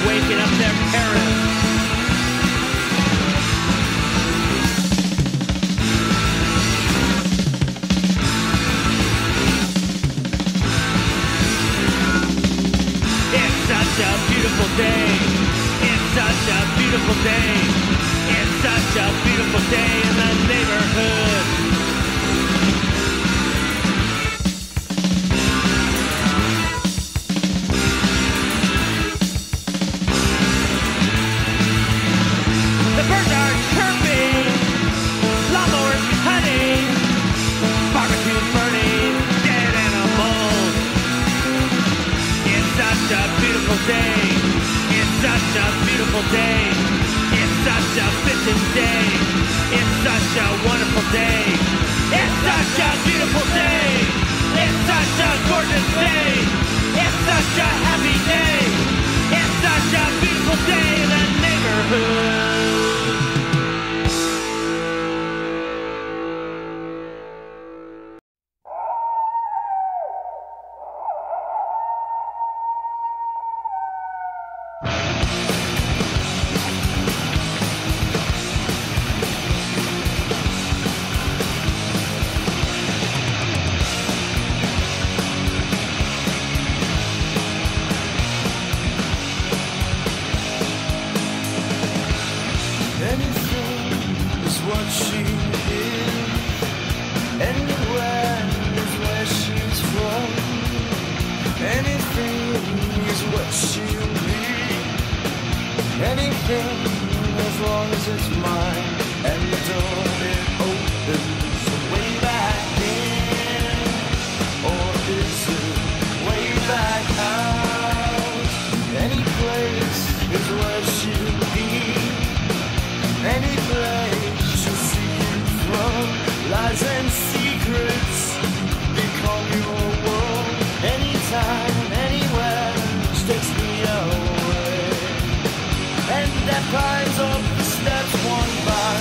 waking up their parents. It's such a beautiful day. It's such a beautiful day. It's such a beautiful day in the neighborhood. The birds are chirping, lawnmowers cutting, barbecues burning, dead animals. It's such a beautiful day. It's such a beautiful day. It's such a bitchin' day. It's such a wonderful day. It's such a beautiful day. It's such a gorgeous day. It's such a happy day. It's such a beautiful day in the neighborhood. Climbs up the steps one by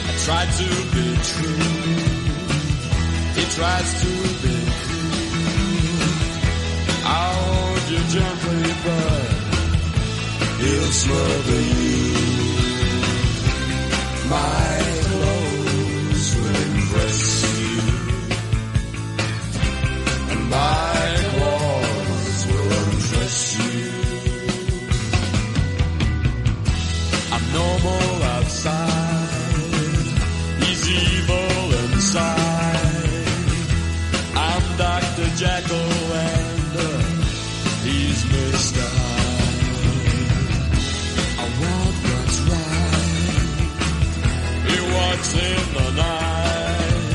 I tried to be true. He tries to be cruel. I'll hold you gently, but he'll smother you. My clothes will impress you, and my claws will undress you. I'm normal outside, he's evil inside. I'm Dr. Jekyll and he's Mr. Hyde. I want what's right. He walks in the night,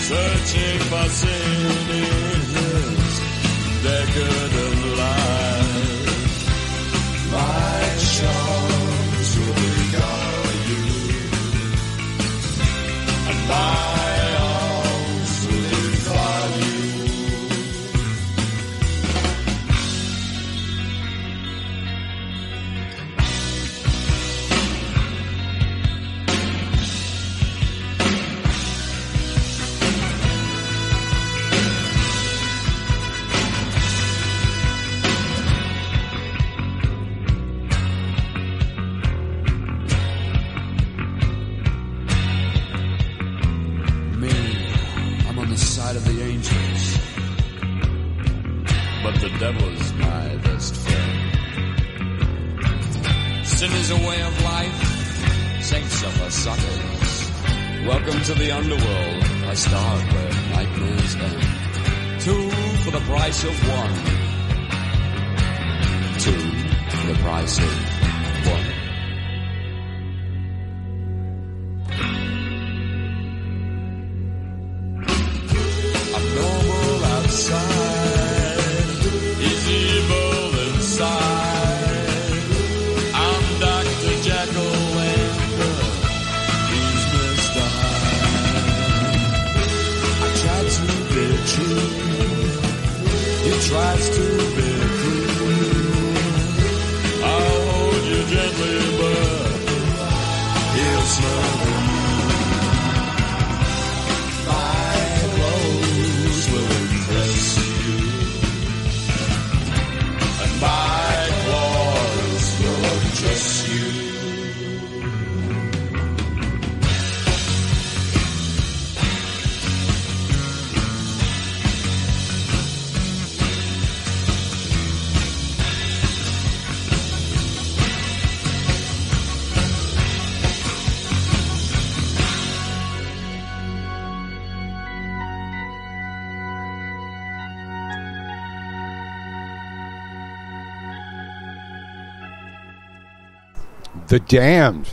searching for sin in his decadent life. My charms will beguile you, and my arms will defile you. Of the angels, but the devil's my best friend. Sin is a way of life, saints are suckers. Welcome to the underworld, a star where nightmares end. 2 for the price of 1. 2 for the price of 1. He's evil inside. I'm Dr. Jekyll and he's Mr. Hyde. I try to be true. He tries to be cruel. I'll hold you gently, but he'll smother you. My clothes will impress you, and my claws will undress you. The Damned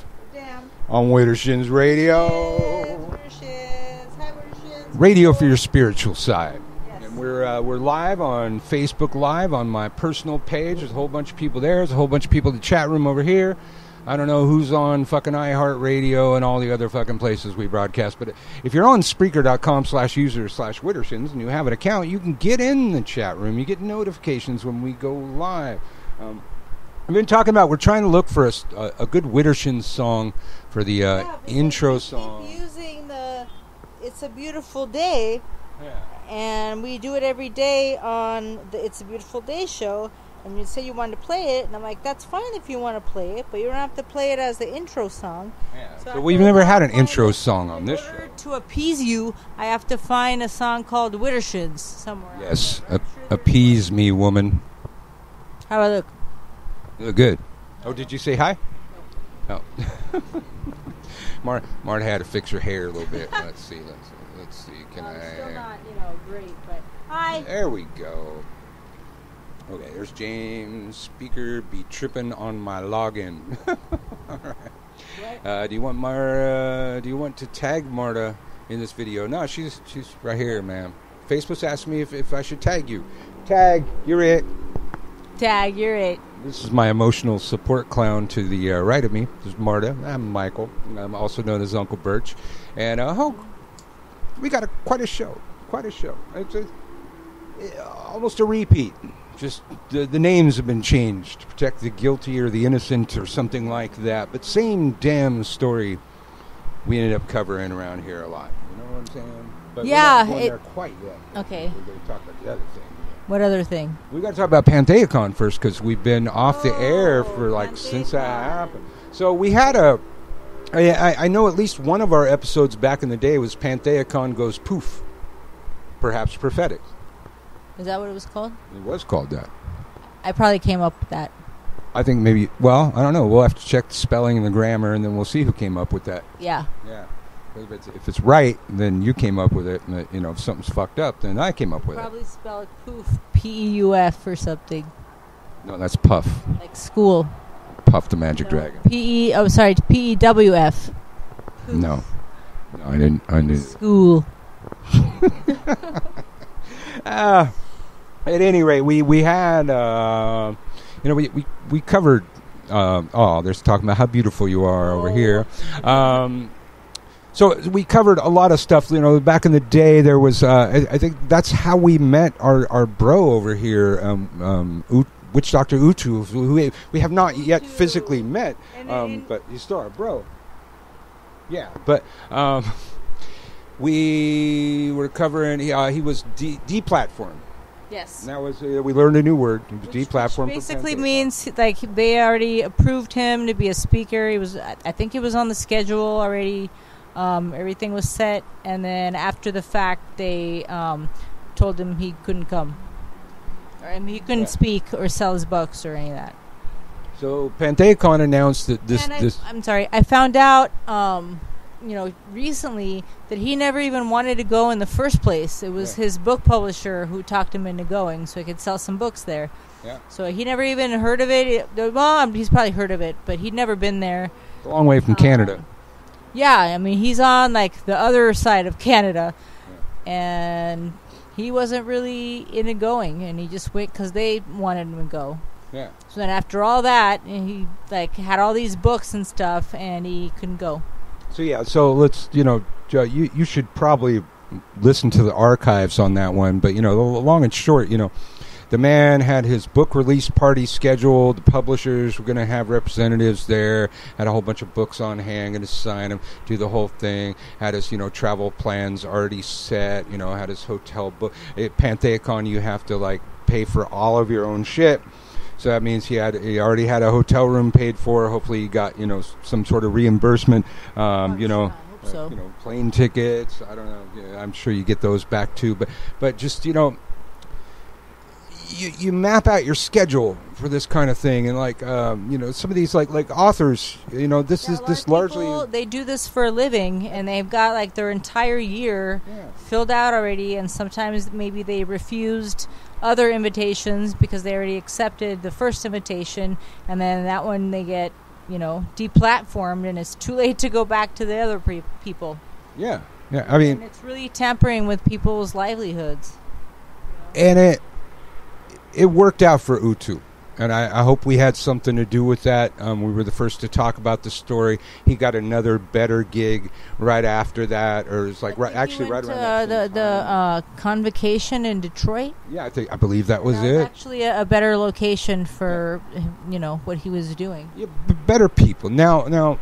on Wittershins Radio. Wittershins. Hi, Wittershins. Radio for your spiritual side. Yes. And we're live on Facebook Live on my personal page. There's a whole bunch of people there. There's a whole bunch of people in the chat room over here. I don't know who's on fucking iHeartRadio and all the other fucking places we broadcast. But if you're on Spreaker.com/user/Wittershins and you have an account, you can get in the chat room. You get notifications when we go live. I've been talking about we're trying to look for a good Wittershins song for the intro song. Keep using the "It's a Beautiful Day," and we do it every day on the "It's a Beautiful Day" show. And you say you wanted to play it, and I'm like, that's fine if you want to play it, but you don't have to play it as the intro song. Yeah. So we've never had an intro song on this show. In order to appease you, I have to find a song called Wittershins somewhere. Yes, appease me, woman. How I look? Good. Oh, did you say hi? No. Marta had to fix her hair a little bit. Let's see. Let's see. Can I? Still not, great, but hi. There we go. Okay, there's James. Speaker be tripping on my login. All right. Do you want Marta? Do you want to tag Marta in this video? No, she's right here, ma'am. Facebook's asked me if I should tag you. Tag, you're it. Tag, you're it. This is my emotional support clown to the right of me. This is Marta. I'm Michael. I'm also known as Uncle Birch. And we got quite a show. It's almost a repeat. Just the names have been changed to protect the guilty or the innocent or something like that. But same damn story we ended up covering around here a lot. You know what I'm saying? But Yeah, we're not going there quite yet. Okay. We're going to talk about the other thing. What other thing? We got to talk about Pantheacon first because we've been off the air for since that happened. So we had I know at least one of our episodes back in the day was Pantheacon Goes Poof. Perhaps prophetic. Is that what it was called? It was called that. I probably came up with that. I think maybe, well, I don't know. We'll have to check the spelling and the grammar, and then we'll see who came up with that. Yeah. Yeah. If it's right, then you came up with it. And, if something's fucked up, then I came up with Probably it. spell it poof, P-E-U-F or something. No, that's Puff. Like school. Puff the Magic Dragon. P-E-W-F. No, I didn't. School. At any rate, we had, we covered, there's talking about how beautiful you are over here. So we covered a lot of stuff. Back in the day, there was, I think that's how we met our bro over here, Witch Dr. Utu, who we have not yet physically met, but he's still our bro. Yeah, but we were covering, he was deplatformed. Yes. And that was, we learned a new word. It was deplatformed. Which basically means, like, they already approved him to be a speaker. I think he was on the schedule already. Everything was set. And then after the fact, they told him he couldn't come. He couldn't speak or sell his books or any of that. So Pantheacon announced that this... I'm sorry. I found out... recently that he never even wanted to go in the first place. It was his book publisher who talked him into going so he could sell some books there. Yeah. So he never even heard of it. Well, he's probably heard of it, but he'd never been there. It's a long way from Canada. Yeah, he's on like the other side of Canada, and he wasn't really into going, and he just went because they wanted him to go. Yeah. So then after all that, he had all these books and stuff, and he couldn't go. So let's, you should probably listen to the archives on that one. But, the long and short, the man had his book release party scheduled. The publishers were going to have representatives there, had a whole bunch of books on hand, going to sign them, do the whole thing, had his, travel plans already set, had his hotel book. At Pantheacon, you have to, pay for all of your own shit. So that means he already had a hotel room paid for. Hopefully he got, some sort of reimbursement, plane tickets. I don't know. I'm sure you get those back too. But just, you map out your schedule for this kind of thing. And some of these like authors, this largely... They do this for a living, and they've got their entire year filled out already. And sometimes maybe they refused other invitations because they already accepted the first invitation, and then that one they get deplatformed, and it's too late to go back to the other people. And it's really tampering with people's livelihoods, and it worked out for Utu. And I hope we had something to do with that. We were the first to talk about the story. He got another better gig right after that, or it's right around the Convocation in Detroit. Yeah, I believe that was it. Actually, a better location for what he was doing. Yeah, better people. Now,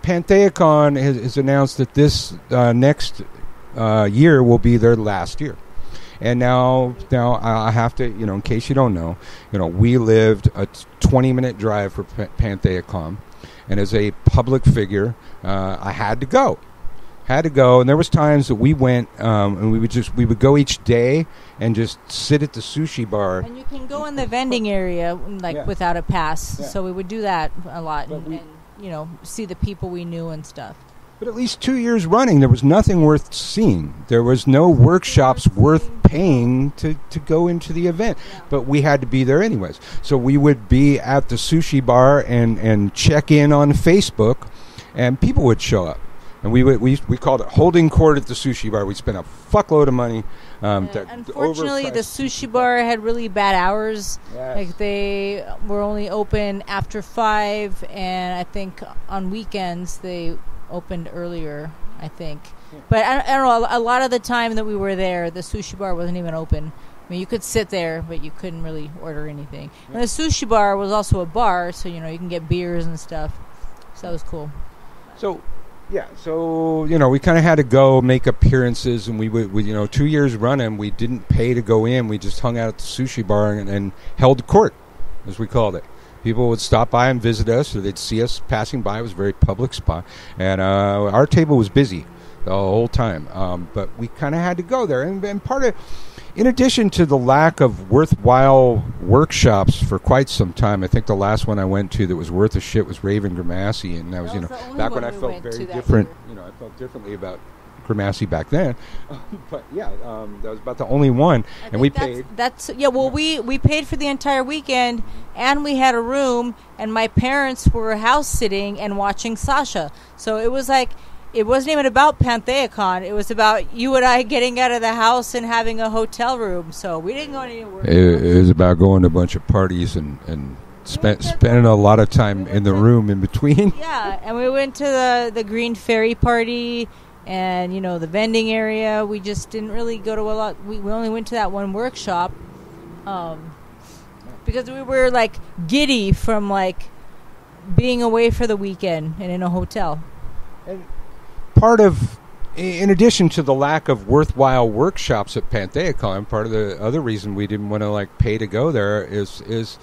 Pantheacon has announced that this next year will be their last year. And now I have to, in case you don't know, we lived a 20-minute drive for Pantheacon, and as a public figure, I had to go. And there was times that we went, and we would go each day and just sit at the sushi bar. And you can go in the vending area without a pass. Yeah. So we would do that a lot, and see the people we knew and stuff. But at least 2 years running, there was nothing worth seeing. There was no workshops worth paying to go into the event. Yeah. But we had to be there anyways. So we would be at the sushi bar and check in on Facebook, and people would show up. And we called it holding court at the sushi bar. We spent a fuckload of money. Unfortunately, the sushi bar had really bad hours. Yes. They were only open after 5, and I think on weekends they opened earlier, I think. But I don't know, a lot of the time that we were there, the sushi bar wasn't even open. I mean, you could sit there, but you couldn't really order anything. And the sushi bar was also a bar, so, you can get beers and stuff. So that was cool. So, yeah, we kind of had to go make appearances, and we 2 years running, we didn't pay to go in. We just hung out at the sushi bar and held court, as we called it. People would stop by and visit us, or they'd see us passing by. It was a very public spot, and our table was busy the whole time. But we kind of had to go there, and part of, in addition to the lack of worthwhile workshops for quite some time, I think the last one I went to that was worth a shit was Raven Gramassi, and that was back when I felt very different. I felt differently about Gramassi back then, but yeah, that was about the only one, and we paid. We paid for the entire weekend, and we had a room, and my parents were house sitting and watching Sasha. So it was like, it wasn't even about PantheaCon. It was about you and I getting out of the house and having a hotel room. So we didn't go anywhere. It was about going to a bunch of parties and spending a lot of time in the room in between. Yeah, and we went to the Green Fairy party and, the vending area. We just didn't really go to a lot. We only went to that one workshop because we were, like, giddy from, like, being away for the weekend and in a hotel. And part of, in addition to the lack of worthwhile workshops at PantheaCon, part of the other reason we didn't want to, like, pay to go there is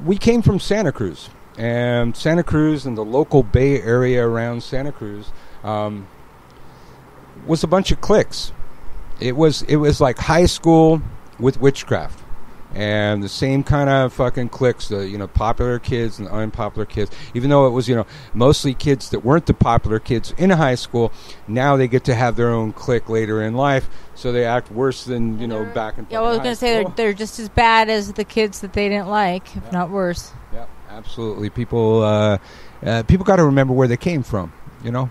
we came from Santa Cruz. And Santa Cruz and the local Bay Area around Santa Cruz was a bunch of cliques. It was like high school with witchcraft, and the same kind of fucking cliques. The popular kids and the unpopular kids. Even though it was mostly kids that weren't the popular kids in high school, now they get to have their own clique later in life. So they act worse than back in. Yeah, well, I was going to say they're just as bad as the kids that they didn't like, if not worse. Yeah, absolutely. People got to remember where they came from.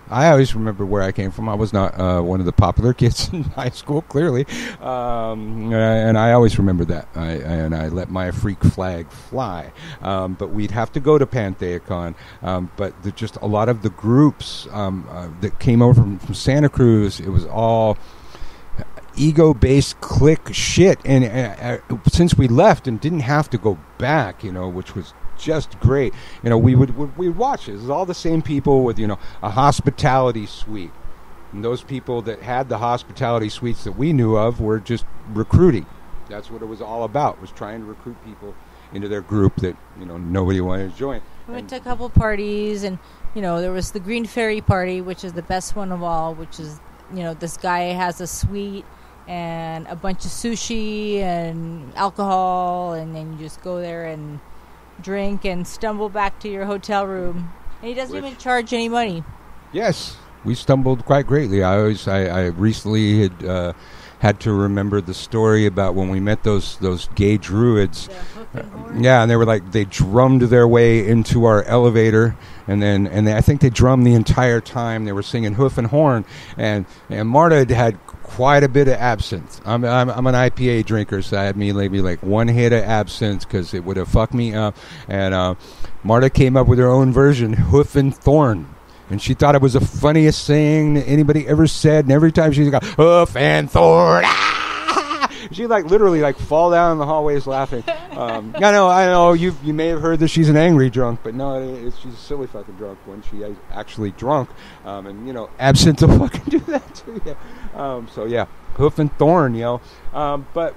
I always remember where I came from. I was not one of the popular kids in high school, clearly, and I always remember that. I let my freak flag fly. But we'd have to go to PantheaCon. But just a lot of the groups that came over from Santa Cruz, it was all ego-based clique shit. And since we left and didn't have to go back, which was just great. We'd watch it. It was all the same people with, a hospitality suite. And those people that had the hospitality suites that we knew of were just recruiting. That's what it was all about, was trying to recruit people into their group that, nobody wanted to join. We went to a couple parties, and, there was the Green Fairy party, which is the best one of all, which is, this guy has a suite and a bunch of sushi and alcohol, and then you just go there and drink and stumble back to your hotel room, and he doesn't even charge any money. Yes, we stumbled quite greatly. I recently had to remember the story about when we met those gay druids. Yeah, and they drummed their way into our elevator, and I think they drummed the entire time. They were singing Hoof and Horn, and Marta had quite a bit of absinthe. I'm an IPA drinker, so I had maybe like one hit of absinthe because it would have fucked me up. And Marta came up with her own version, Hoof and Thorn. And she thought it was the funniest thing that anybody ever said. And every time she's like, Hoof and Thorn, she literally fall down in the hallways laughing. I know. You may have heard that she's an angry drunk, but no, she's a silly fucking drunk when she is actually drunk. Absinthe will fucking do that to you. So yeah, Hoof and Thorn, but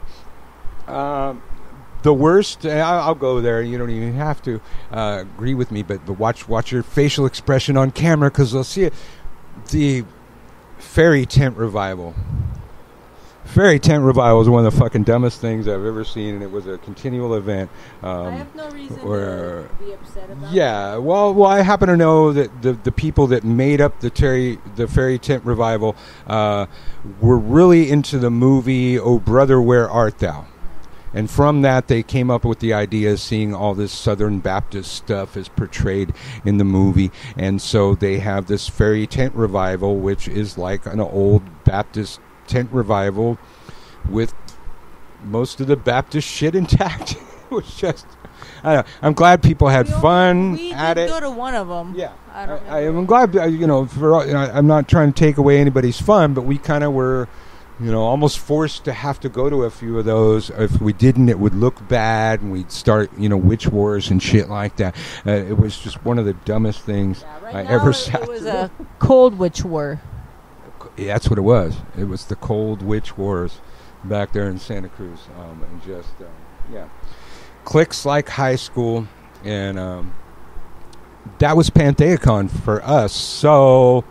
the worst. I'll go there. You don't even have to agree with me, but watch your facial expression on camera, because they'll see it. The Fairy Tent Revival. Fairy Tent Revival is one of the fucking dumbest things I've ever seen, and it was a continual event. I have no reason to be upset about it. Yeah, well, I happen to know that the people that made up the Fairy Tent Revival were really into the movie Oh Brother, Where Art Thou? And from that, they came up with the idea of seeing all this Southern Baptist stuff as portrayed in the movie. And so they have this Fairy Tent Revival, which is like an old Baptist tent revival with most of the Baptist shit intact. It was just, I don't know. I'm glad people had fun at it. We did go to one of them. Yeah. I'm glad, I'm not trying to take away anybody's fun, but we kind of were almost forced to have to go to a few of those. If we didn't, it would look bad, and we'd start, witch wars and shit like that. It was just one of the dumbest things I ever sat through. It was a cold witch war. Yeah, that's what it was. It was the cold witch wars back there in Santa Cruz. And just, cliques like high school. And that was Pantheacon for us. So,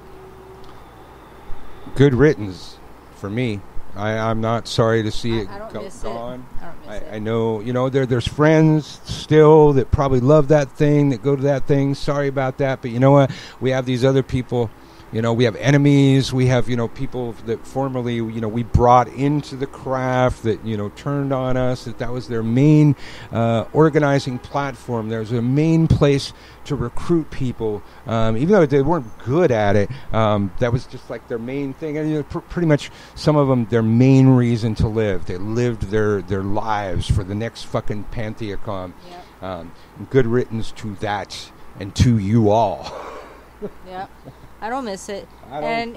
good riddance for me. I'm not sorry to see it gone. I don't miss it. I know, there's friends still that probably love that thing, that go to that thing. Sorry about that. But you know what? We have these other people. We have enemies. We have, people that formerly, we brought into the craft that, turned on us, that was their main organizing platform. There was a main place to recruit people. Even though they weren't good at it, that was just like their main thing. And pretty much some of them, their main reason to live. They lived their lives for the next fucking Pantheacon. Yep. Good riddance to that and to you all. Yeah. I don't miss it. And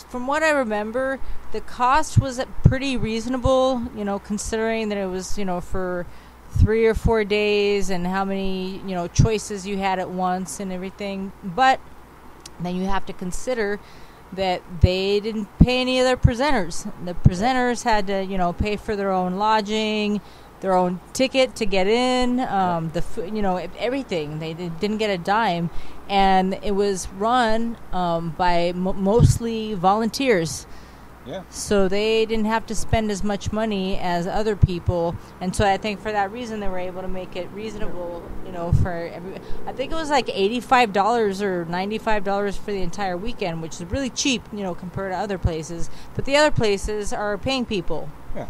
from what I remember, the cost was pretty reasonable, considering that it was, for 3 or 4 days and how many, choices you had at once and everything. But then you have to consider that they didn't pay any of their presenters. The presenters had to, pay for their own lodging, their own ticket to get in, the food, everything. They didn't get a dime, and it was run by mostly volunteers. Yeah. So they didn't have to spend as much money as other people, and so I think for that reason they were able to make it reasonable. For every. I think it was like $85 or $95 for the entire weekend, which is really cheap, compared to other places. But the other places are paying people. Yeah.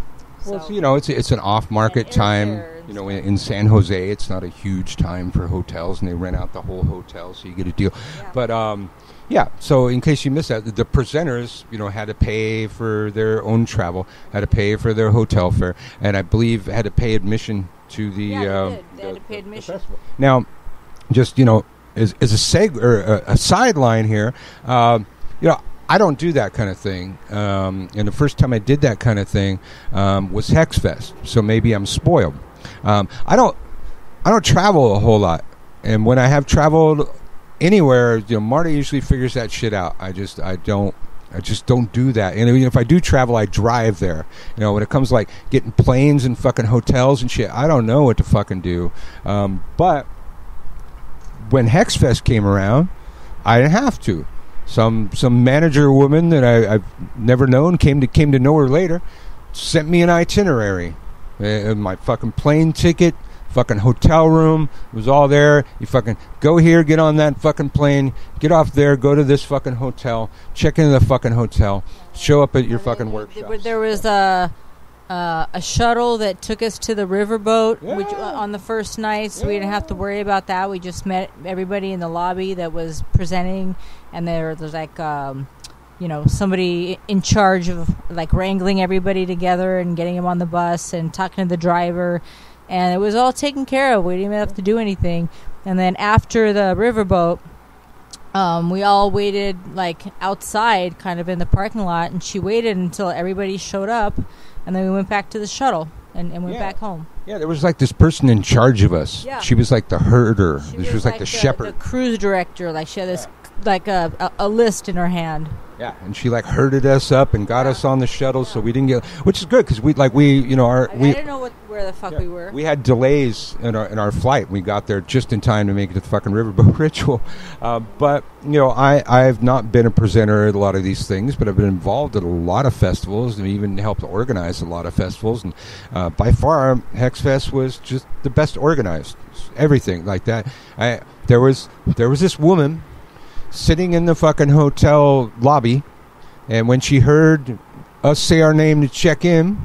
Well, it's an off-market time. In San Jose, it's not a huge time for hotels, and they rent out the whole hotel, so you get a deal. Yeah. But so in case you missed that, the presenters, had to pay for their own travel, had to pay for their hotel fare, and I believe had to pay admission to the. They had to pay admission. The festival. Now, just as a sideline here, I don't do that kind of thing. And the first time I did that kind of thing was Hex Fest. So maybe I'm spoiled. I don't travel a whole lot. And when I have traveled anywhere, Marta usually figures that shit out. I just don't do that. And if I do travel, I drive there. When it comes like getting planes and fucking hotels and shit, I don't know what to fucking do. But when Hex Fest came around, I didn't have to. Some manager woman that I've never known came to know her later, sent me an itinerary, my fucking plane ticket, fucking hotel room, it was all there. You fucking go here, get on that fucking plane, get off there, go to this fucking hotel, check into the fucking hotel, show up at your fucking workshop. There was a shuttle that took us to the riverboat, which on the first night, so we didn't have to worry about that. We just met everybody in the lobby that was presenting, and there's like somebody in charge of like wrangling everybody together and getting them on the bus and talking to the driver, and it was all taken care of. We didn't even have to do anything. And then after the riverboat, we all waited like outside, kind of in the parking lot, and she waited until everybody showed up. And then we went back to the shuttle and went back home. Yeah, there was like this person in charge of us. Yeah. She was like the herder. She was like the shepherd. The cruise director. Like she had this like a list in her hand. Yeah, and she like herded us up and got us on the shuttle, so we didn't get, which is good because we I didn't know where the fuck we were. We had delays in our flight. We got there just in time to make it to the fucking riverboat ritual. But I've not been a presenter at a lot of these things, but I've been involved at a lot of festivals and even helped organize a lot of festivals. And by far, Hex Fest was just the best organized. Everything like that. There was this woman sitting in the fucking hotel lobby, and when she heard us say our name to check in,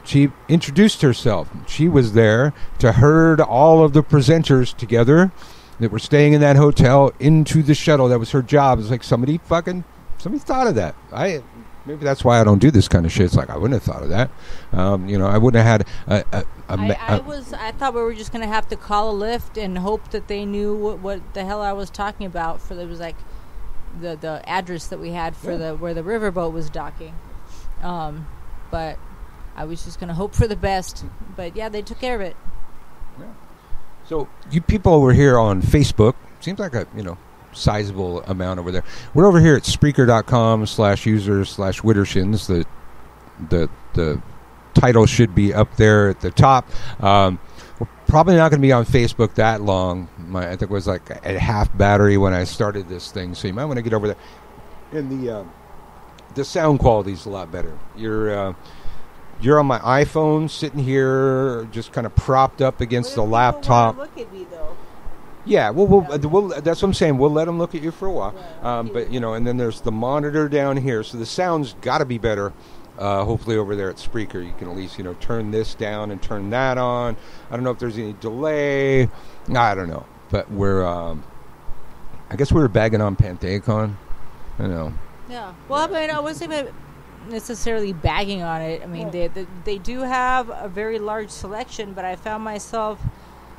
she introduced herself. She was there to herd all of the presenters together that were staying in that hotel into the shuttle. That was her job. It's like somebody thought of that. Maybe that's why I don't do this kind of shit. It's like I wouldn't have thought of that. I wouldn't have had I thought we were just going to have to call a lift and hope that they knew what the hell I was talking about. It was like the address that we had for where the riverboat was docking. But I was just going to hope for the best. But yeah, they took care of it. Yeah. So you people over here on Facebook, seems like a sizable amount over there. We're over here at Spreaker.com/users/Widdershins. The title should be up there at the top. We're probably not going to be on Facebook that long. I think it was like at half battery when I started this thing, so you might want to get over there. And the sound quality is a lot better. You're on my iPhone, sitting here, just kind of propped up against the laptop. Look at me though. Yeah, we'll that's what I'm saying. We'll let them look at you for a while. Yeah, but and then there's the monitor down here, so the sound's got to be better. Hopefully over there at Spreaker, you can at least turn this down and turn that on. I don't know if there's any delay. I don't know, but we're. I guess we were bagging on Pantheacon. I know. Yeah. Well, I mean, I wasn't even necessarily bagging on it. I mean, they do have a very large selection, but I found myself,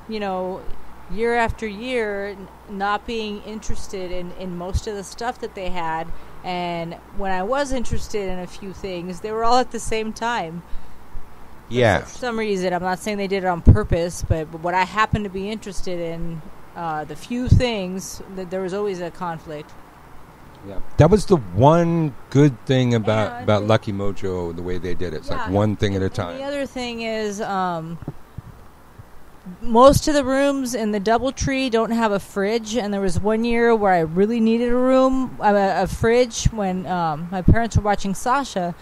year after year not being interested in most of the stuff that they had. And when I was interested in a few things, they were all at the same time. Yeah. For some reason, I'm not saying they did it on purpose, but what I happened to be interested in, the few things, that there was always a conflict. Yeah, that was the one good thing about Lucky Mojo, the way they did it. It's like one thing at a time. The other thing is, most of the rooms in the DoubleTree don't have a fridge, and there was one year where I really needed a fridge when my parents were watching Sasha.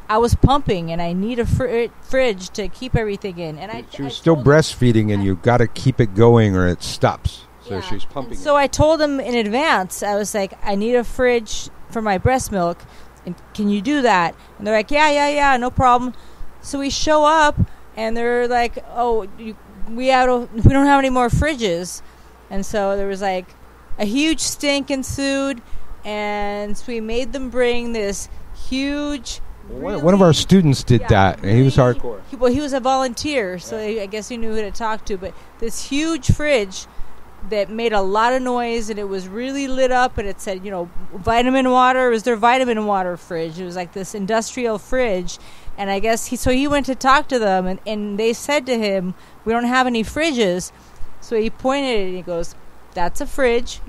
I was pumping, and I need a fridge to keep everything in. And she was still breastfeeding, and you got to keep it going or it stops. So she's pumping. So I told them in advance. I was like, I need a fridge for my breast milk. And can you do that? And they're like, yeah, no problem. So we show up, and they're like, oh, we don't have any more fridges. And so there was like a huge stink ensued, and so we made them bring this huge. One of our students did that, and he was hardcore. He was a volunteer, so I guess he knew who to talk to. But this huge fridge that made a lot of noise, and it was really lit up, and it said, vitamin water. It was their vitamin water fridge. It was like this industrial fridge. And I guess he went to talk to them, and they said to him, we don't have any fridges. So he pointed and he goes, that's a fridge.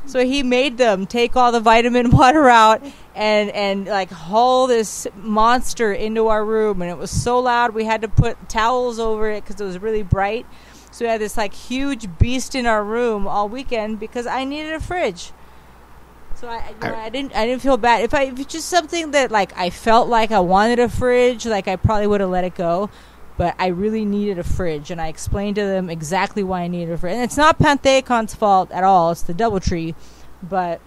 So he made them take all the vitamin water out and like haul this monster into our room. And it was so loud, we had to put towels over it because it was really bright. So we had this like huge beast in our room all weekend because I needed a fridge. So I didn't feel bad. If it's just something that like I felt like I wanted a fridge, like I probably would have let it go. But I really needed a fridge, and I explained to them exactly why I needed a fridge. And it's not Pantheacon's fault at all. It's the DoubleTree, but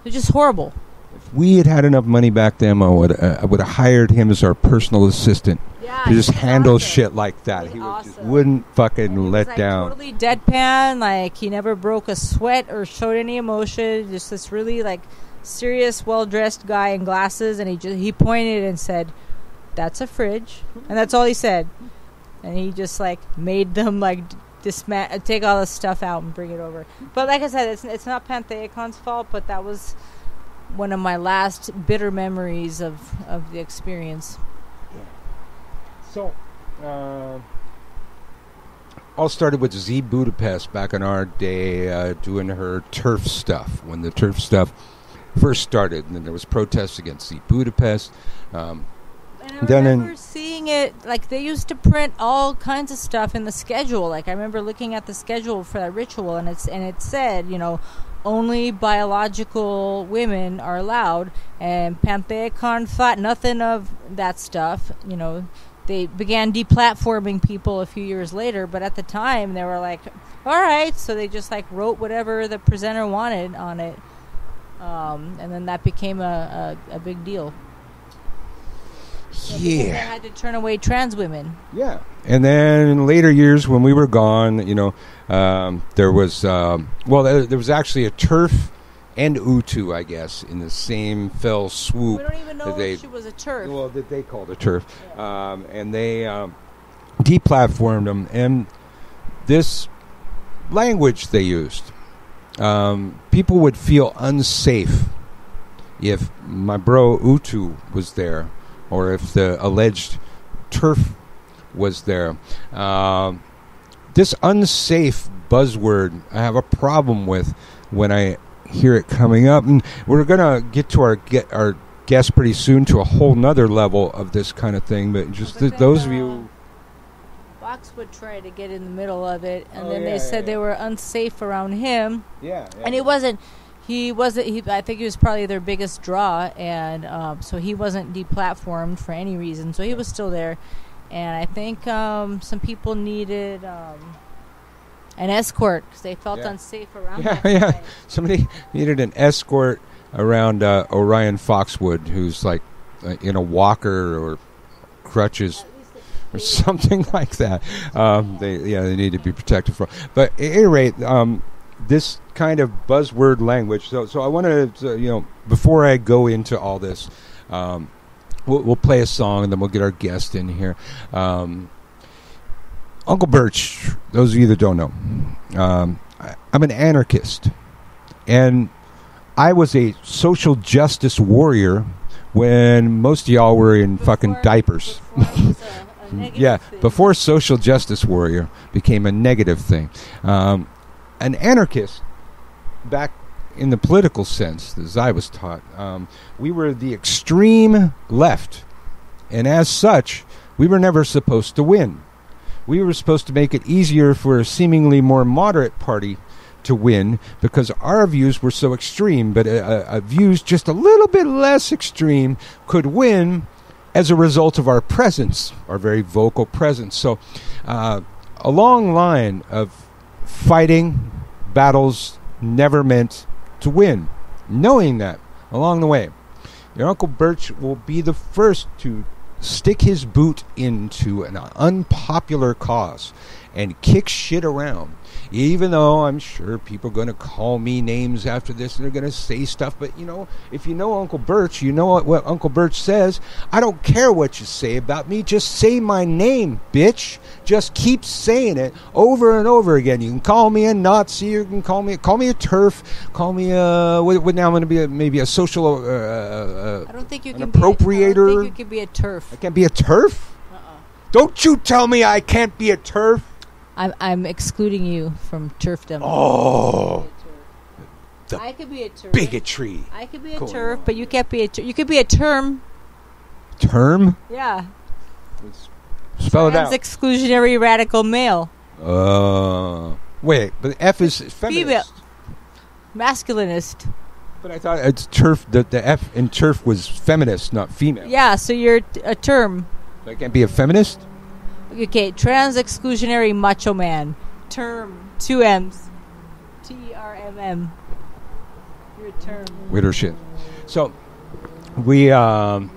they're just horrible. If we had enough money back then, I would have hired him as our personal assistant to just handle shit like that. He just wouldn't fucking let down. Totally deadpan, like he never broke a sweat or showed any emotion. Just this really like serious, well-dressed guy in glasses, and he pointed and said, "That's a fridge," and that's all he said. And he just like made them like take all the stuff out and bring it over. But like I said, it's not Pantheacon's fault, but that was one of my last bitter memories of the experience. So, all started with Z Budapest back in our day, doing her turf stuff when the turf stuff first started, and then there was protests against Z Budapest. And I remember seeing it, like they used to print all kinds of stuff in the schedule. Like I remember looking at the schedule for that ritual, and it said, only biological women are allowed. And Pantheacon thought nothing of that stuff. They began deplatforming people a few years later, but at the time they were like, all right. So they just like wrote whatever the presenter wanted on it, and then that became a big deal. Yeah. They had to turn away trans women. Yeah. And then in later years when we were gone, there was, there was actually a TERF and HooDoo, I guess, in the same fell swoop. We don't even know if she was a TERF. Well, that they called a TERF. Yeah. And they deplatformed them. And this language they used people would feel unsafe if my bro HooDoo was there, or if the alleged TERF was there. This unsafe buzzword I have a problem with when I hear it coming up. And we're going to get to our guest pretty soon to a whole nother level of this kind of thing. But just those of you... Box would try to get in the middle of it, and then they said they were unsafe around him. Yeah. And he wasn't. I think he was probably their biggest draw, and so he wasn't deplatformed for any reason. So he was still there, and I think some people needed an escort because they felt unsafe around him. Yeah. Somebody needed an escort around Orion Foxwood, who's like in a walker or crutches or something like that. They need to be protected from. But at any rate, this kind of buzzword language. So I want to, before I go into all this, we'll play a song and then we'll get our guest in here. Uncle Birch, those of you that don't know, I'm an anarchist, and I was a social justice warrior when most of y'all were in fucking diapers. Before social justice warrior became a negative thing. An anarchist, back in the political sense, as I was taught, we were the extreme left, and as such, we were never supposed to win. We were supposed to make it easier for a seemingly more moderate party to win because our views were so extreme, but views just a little bit less extreme could win as a result of our presence, our very vocal presence. So a long line of fighting battles never meant to win. Knowing that along the way, your Uncle Birch will be the first to stick his boot into an unpopular cause and kick shit around. Even though I'm sure people are going to call me names after this and they're going to say stuff. But, if you know Uncle Birch, you know what Uncle Birch says. I don't care what you say about me. Just say my name, bitch. Just keep saying it over and over again. You can call me a Nazi. You can call me a TERF. Call me now I'm going to be maybe a social I don't think you can appropriator. I don't think you can be a TERF. I can't be a TERF? Don't you tell me I can't be a TERF. I'm excluding you from TERFdom. Oh, I could be a TERF. Bigotry. I could be a TERF, but you can't be a TERF. You could be a term. Term? Yeah. Spell it out. Exclusionary radical male. Wait, but F is feminist. Female. Masculinist. But I thought it's TERF. The F in TERF was feminist, not female. Yeah, so you're a term. I can't be a feminist? Okay, trans exclusionary macho man. Term. 2 M's. TRMM. You're a term. Weirder shit. So, we're going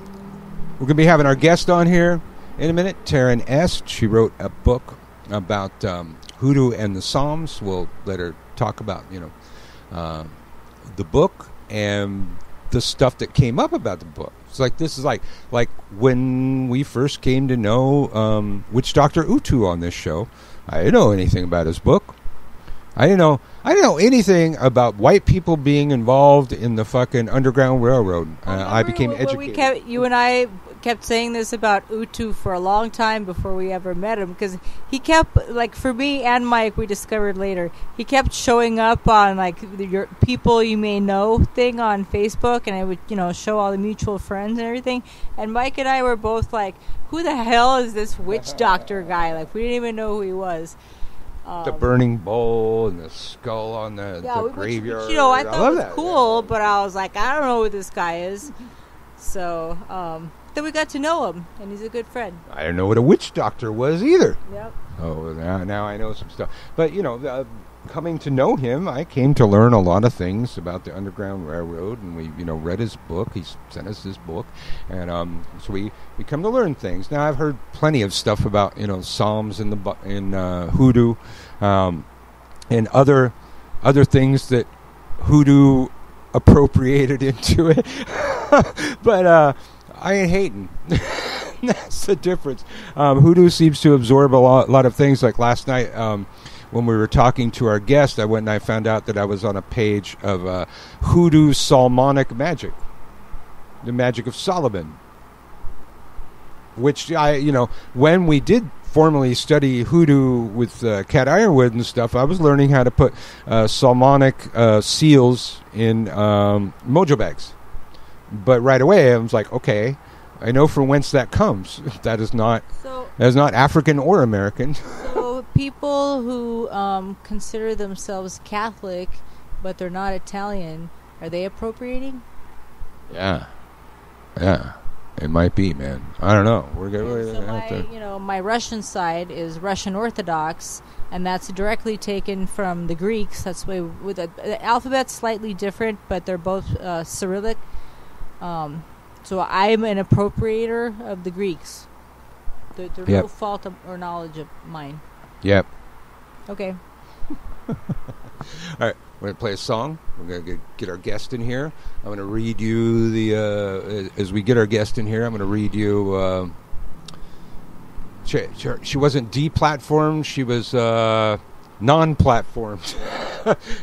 to be having our guest on here in a minute, Taren S. She wrote a book about HooDoo and the Psalms. We'll let her talk about, the book and the stuff that came up about the book. It's like this is like when we first came to know Witch Doctor HooDoo on this show. I didn't know anything about his book. I didn't know anything about white people being involved in the fucking Underground Railroad. I became educated. You and I kept saying this about HooDoo for a long time before we ever met him, because he kept, like, for me and Mike, we discovered later, he kept showing up on, like, your people you may know thing on Facebook, and I would, show all the mutual friends and everything, and Mike and I were both like, who the hell is this witch doctor guy? Like, we didn't even know who he was. The burning bowl and the skull on the graveyard. Which, I thought it was cool, but I was like, I don't know who this guy is. So, then we got to know him, and he's a good friend. I didn't know what a witch doctor was either. Yep. Oh, now I know some stuff. But, coming to know him, I came to learn a lot of things about the Underground Railroad, and we, read his book. He sent us his book, and so we come to learn things. Now, I've heard plenty of stuff about, Psalms in HooDoo, and other things that HooDoo appropriated into it. But I ain't hating. That's the difference. HooDoo seems to absorb a lot of things. Like last night, when we were talking to our guest, I went and I found out that I was on a page of HooDoo Solomonic magic, the magic of Solomon, which when we did formally study HooDoo with Cat Ironwood and stuff, I was learning how to put Solomonic seals in mojo bags. But right away, I was like, okay, I know from whence that comes. That is not African or American. So people who consider themselves Catholic, but they're not Italian, are they appropriating? Yeah. It might be, man. I don't know. My Russian side is Russian Orthodox, and that's directly taken from the Greeks. That's why with the alphabet's slightly different, but they're both Cyrillic. So I'm an appropriator of the Greeks. They're no fault or knowledge of mine. Yep. Okay. All right. We're going to play a song. We're going to get our guest in here. I'm going to read you as we get our guest in here, I'm going to read you... She wasn't deplatformed. She was non-platformed.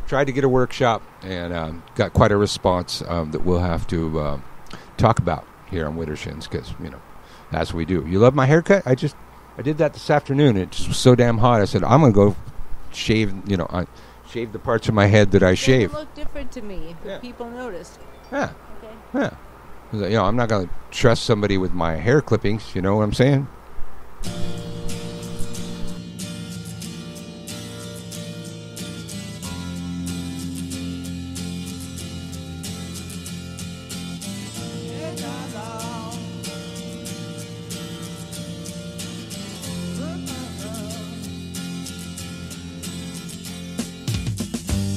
Tried to get a workshop and got quite a response that we'll have to talk about here on Widdershins because, that's what we do. You love my haircut? I did that this afternoon. It just was so damn hot. I said, I'm going to go shave, shave the parts of my head that I shave. It look different to me. Yeah. People noticed. Yeah. Okay. Yeah. I'm not going to trust somebody with my hair clippings. You know what I'm saying?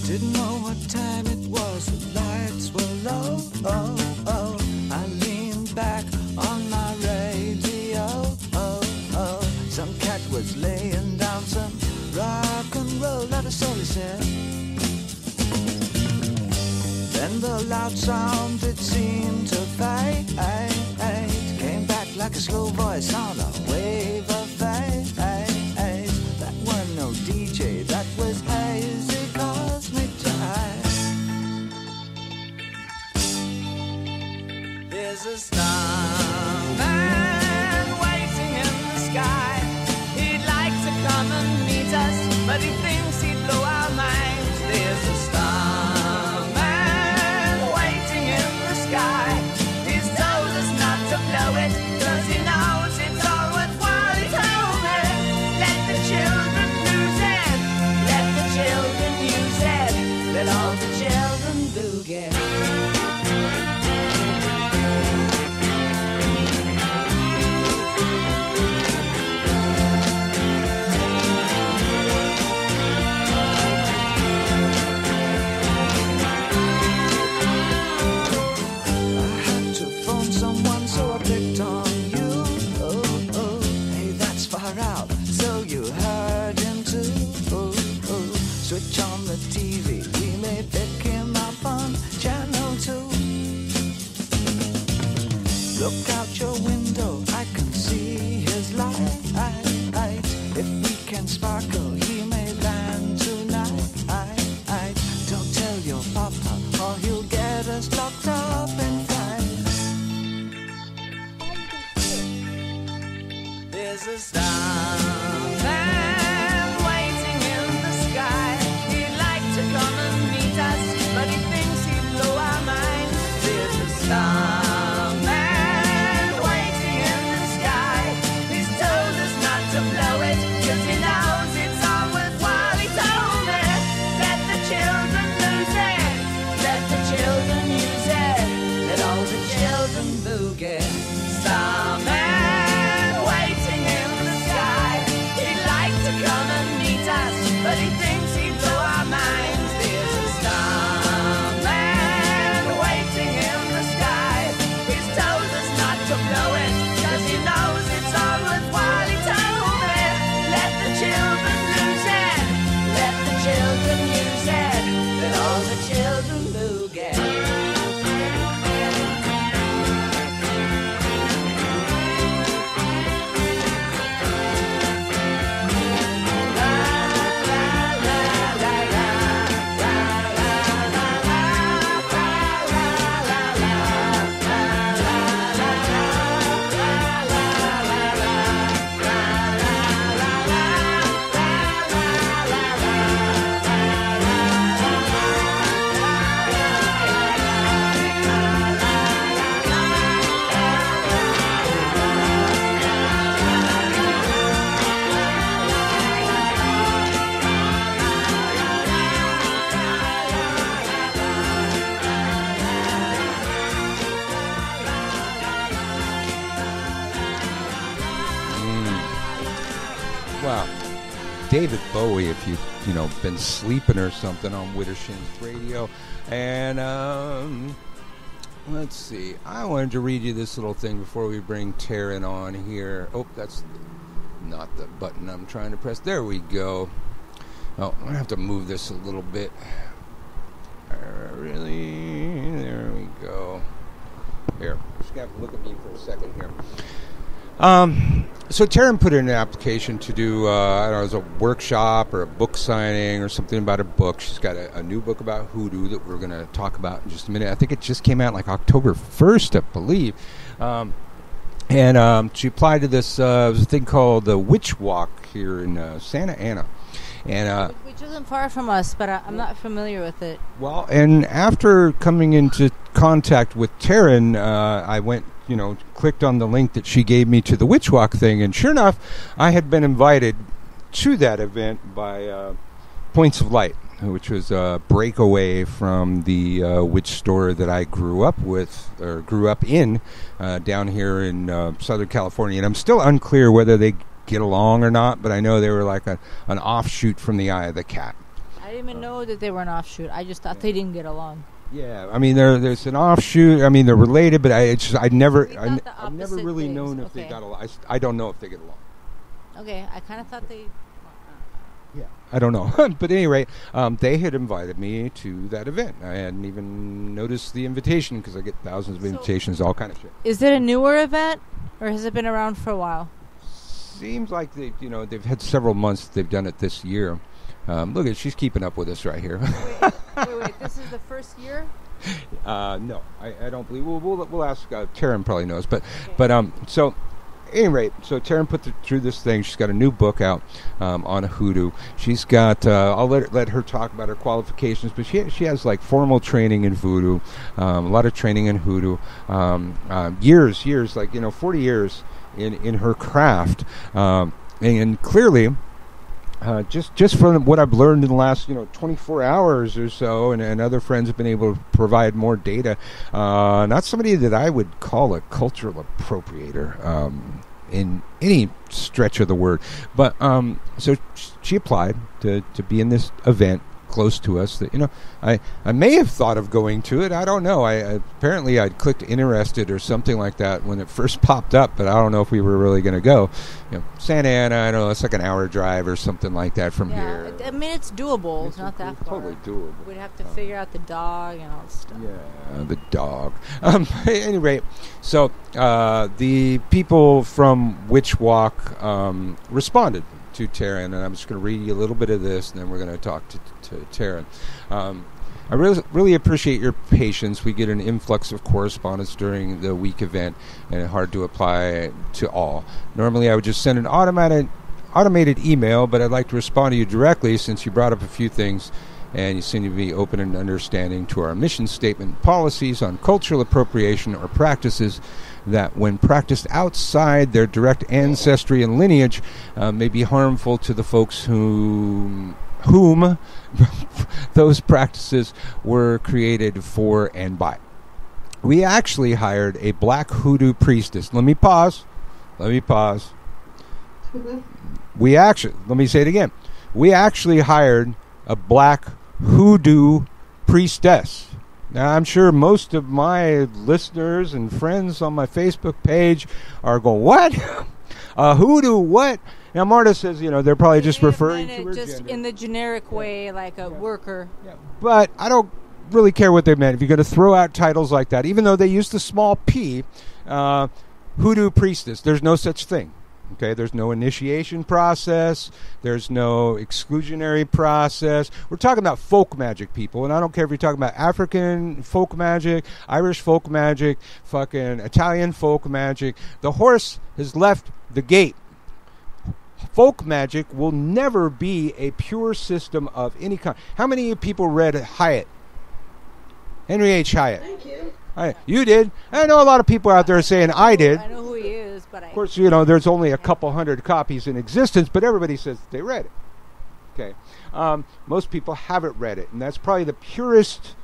Didn't know what time it was, the lights were low. I leaned back on my radio. Some cat was laying down some rock and roll, that is all he said. Then the loud sound, it seemed to fade. Came back like a slow voice on a wave of fade. That wasn't no DJ, that was hazy. There's a starman waiting in the sky. He'd like to come and meet us, but he thinks he'd blow our minds. There's a starman waiting in the sky. He's told us not to blow it, 'cause he knows it's all worthwhile. He told me, let the children lose it, let the children use it, let all the children boogie. Switch on the TV, we may pick him up on channel David Bowie if you've been sleeping or something on Widdershins Radio. And let's see. I wanted to read you this little thing before we bring Taren on here. Oh, that's not the button I'm trying to press. There we go. Oh, I'm going to have to move this a little bit. Really? There we go. Here, just have to look at me for a second here. So Taren put in an application to do, I don't know, it was a workshop or a book signing or something about a book. She's got a new book about HooDoo that we're going to talk about in just a minute. I think it just came out like October 1st, I believe. And she applied to this thing called the Witch Walk here in Santa Ana. And which isn't far from us, but I'm not familiar with it. Well, and after coming into contact with Taren, I went, clicked on the link that she gave me to the Witch Walk thing, and sure enough, I had been invited to that event by Points of Light, which was a breakaway from the witch store that I grew up in down here in Southern California. And I'm still unclear whether they get along or not, but I know they were like an offshoot from the Eye of the Cat. I didn't even know that they were an offshoot. I just thought they didn't get along. Yeah, I mean there's an offshoot. I mean they're related, but I've never really known if they got along. I don't know if they get along. Okay, I kind of thought they. Yeah, I don't know, but at any rate, they had invited me to that event. I hadn't even noticed the invitation because I get thousands of invitations, all kind of shit. Is it a newer event, or has it been around for a while? Seems like they've had several months. They've done it this year. Look at she's keeping up with us right here. Wait. This is the first year? No, I don't believe. We'll ask. Taren probably knows, but so. At any rate, so Taren put through this thing. She's got a new book out on HooDoo. She's got, I'll let her talk about her qualifications, but she has like formal training in voodoo, a lot of training in HooDoo, years, like 40 years in her craft, and clearly. Just from what I've learned in the last 24 hours or so, and other friends have been able to provide more data. Not somebody that I would call a cultural appropriator in any stretch of the word, but so she applied to be in this event close to us that I may have thought of going to it. I don't know. Apparently I'd clicked interested or something like that when it first popped up, but I don't know if we were really going to go. Santa Ana, I don't know, it's like an hour drive or something like that from here. I mean, it's doable. It's not that far. Totally doable. We'd have to figure out the dog and all that stuff. Yeah, the dog. At any rate, so the people from Witch Walk responded to Taren, and I'm just going to read you a little bit of this, and then we're going to talk to Taren. I really appreciate your patience. We get an influx of correspondence during the week event, and it's hard to apply to all. Normally, I would just send an automated email, but I'd like to respond to you directly since you brought up a few things, and you seem to be open and understanding to our mission statement policies on cultural appropriation or practices that, when practiced outside their direct ancestry and lineage, may be harmful to the folks whom those practices were created for and by. We actually hired a black HooDoo priestess. Let me pause. Let me say it again. We actually hired a black HooDoo priestess. Now, I'm sure most of my listeners and friends on my Facebook page are going, what? HooDoo, what? Now, Marta says, they're probably just referring to her just gender. in the generic way, like a worker. Yeah. But I don't really care what they meant. If you're going to throw out titles like that, even though they used the small p, HooDoo priestess, there's no such thing. Okay, there's no initiation process. There's no exclusionary process. We're talking about folk magic, people, and I don't care if you're talking about African folk magic, Irish folk magic, fucking Italian folk magic. The horse has left the gate. Folk magic will never be a pure system of any kind. How many people read Hyatt? Henry H. Hyatt. Thank you. You did. I know a lot of people out there saying I did. I know who he is, but of course, there's only a couple hundred copies in existence, but everybody says they read it. Okay. Most people haven't read it, and that's probably the purest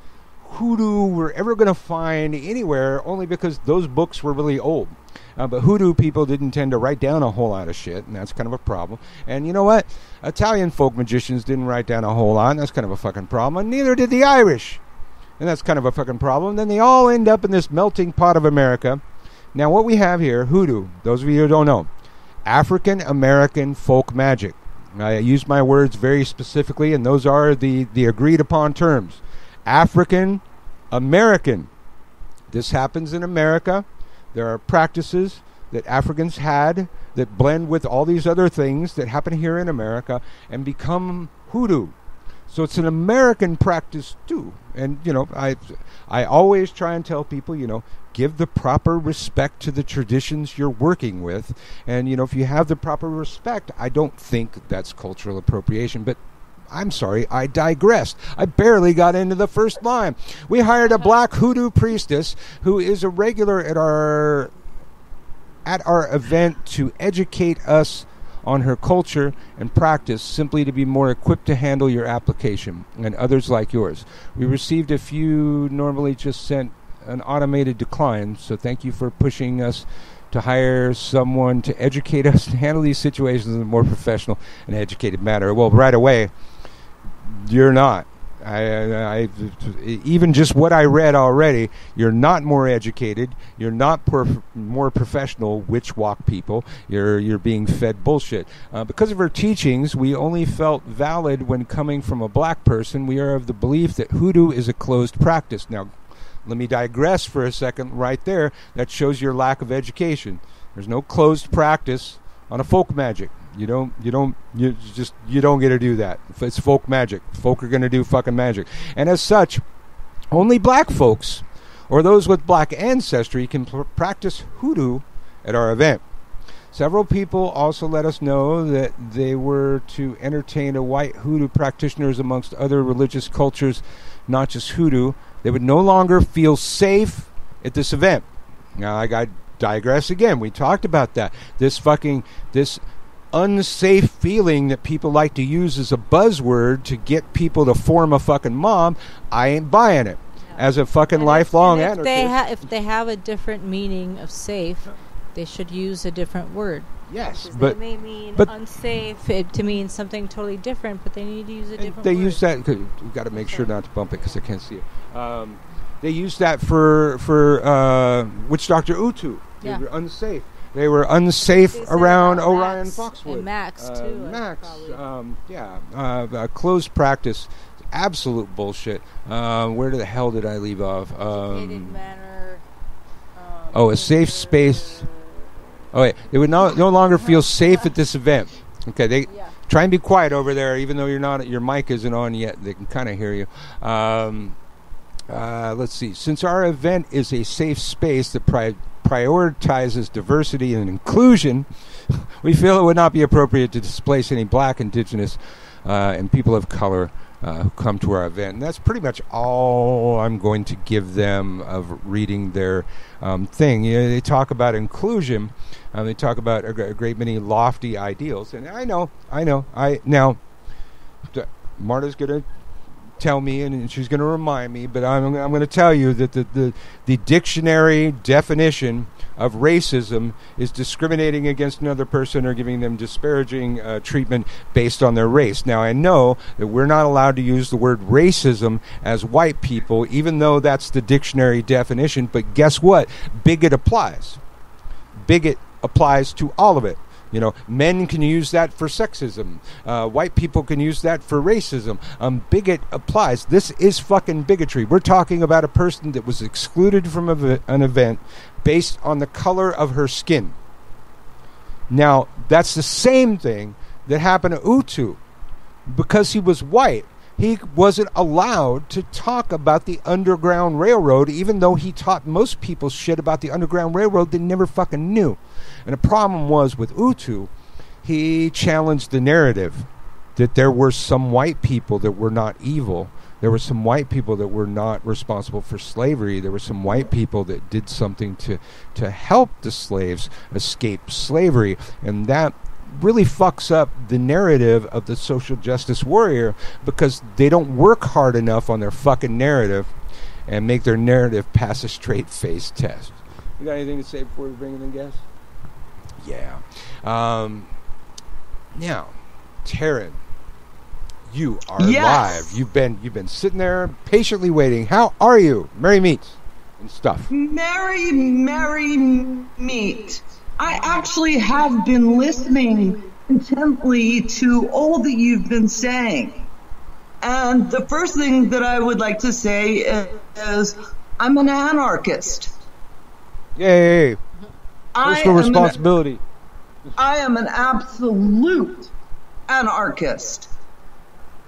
HooDoo we're ever going to find anywhere, only because those books were really old. But HooDoo people didn't tend to write down a whole lot of shit, and that's kind of a problem. And you know what? Italian folk magicians didn't write down a whole lot, and that's kind of a fucking problem. And neither did the Irish. And that's kind of a fucking problem. Then they all end up in this melting pot of America. Now, what we have here, HooDoo, those of you who don't know, African American folk magic. I use my words very specifically, and those are the agreed upon terms. African American. This happens in America. There are practices that Africans had that blend with all these other things that happen here in America and become HooDoo. So it's an American practice too. And, you know, I always try and tell people, you know, give the proper respect to the traditions you're working with. And, you know, if you have the proper respect, I don't think that's cultural appropriation. But I'm sorry, I digressed. I barely got into the first line. We hired a black HooDoo priestess who is a regular at our event to educate us on her culture and practice, simply to be more equipped to handle your application and others like yours. We received a few, normally just sent an automated decline, so thank you for pushing us to hire someone to educate us and handle these situations in a more professional and educated manner. Well, right away, you're not. I even just what I read already, you're not more educated, you're not more professional witch walk people, you're being fed bullshit. Because of her teachings, we only felt valid when coming from a black person. We are of the belief that HooDoo is a closed practice. Now, let me digress for a second right there. That shows your lack of education. There's no closed practice on a folk magic. You don't get to do that. If it's folk magic, folk are going to do fucking magic. And as such, only black folks or those with black ancestry can practice HooDoo at our event. Several people also let us know that they were to entertain a white HooDoo practitioners amongst other religious cultures, not just HooDoo. They would no longer feel safe at this event. Now, I digress again. We talked about that. This unsafe feeling that people like to use as a buzzword to get people to form a fucking mob, I ain't buying it. As a fucking lifelong anarchist. If they have a different meaning of safe, they should use a different word. Yes, but they may mean unsafe to mean something totally different, but they need to use a different word. They use that, cause we've got to make sure not to bump it because I can't see it. They use that for Witch Doctor Utu. They were unsafe. They were unsafe around Orion Foxwood. And Max, too. Max, closed practice. Absolute bullshit. Where the hell did I leave off? Educated manner. A safe space. Oh, wait. They would no longer feel safe at this event. Okay, they try and be quiet over there, even though your mic isn't on yet. They can kind of hear you. Let's see. Since our event is a safe space that prioritizes diversity and inclusion, we feel it would not be appropriate to displace any black, indigenous, and people of color who come to our event. And that's pretty much all I'm going to give them of reading their thing. You know, they talk about inclusion. They talk about a great many lofty ideals. And I know. Now, Marta's going to tell me, and she's going to remind me, but I'm going to tell you that the dictionary definition of racism is discriminating against another person or giving them disparaging treatment based on their race. Now, I know that we're not allowed to use the word racism as white people, even though that's the dictionary definition, but guess what? Bigot applies. Bigot applies to all of it. You know, men can use that for sexism. White people can use that for racism. Bigot applies. This is fucking bigotry. We're talking about a person that was excluded from an event based on the color of her skin. Now, that's the same thing that happened to Utu. Because he was white, he wasn't allowed to talk about the Underground Railroad, even though he taught most people shit about the Underground Railroad they never fucking knew. And the problem was with Utu, he challenged the narrative that there were some white people that were not evil. There were some white people that were not responsible for slavery. There were some white people that did something to help the slaves escape slavery. And that really fucks up the narrative of the social justice warrior because they don't work hard enough on their fucking narrative. and make their narrative pass a straight face test. You got anything to say before we bring in the guests? Yeah. Now, Taren, you are live. You've been sitting there patiently waiting. How are you? Merry meet and stuff. Merry meet. I actually have been listening intently to all that you've been saying. And the first thing that I would like to say is I'm an anarchist. Yay. Personal responsibility. I am an absolute anarchist.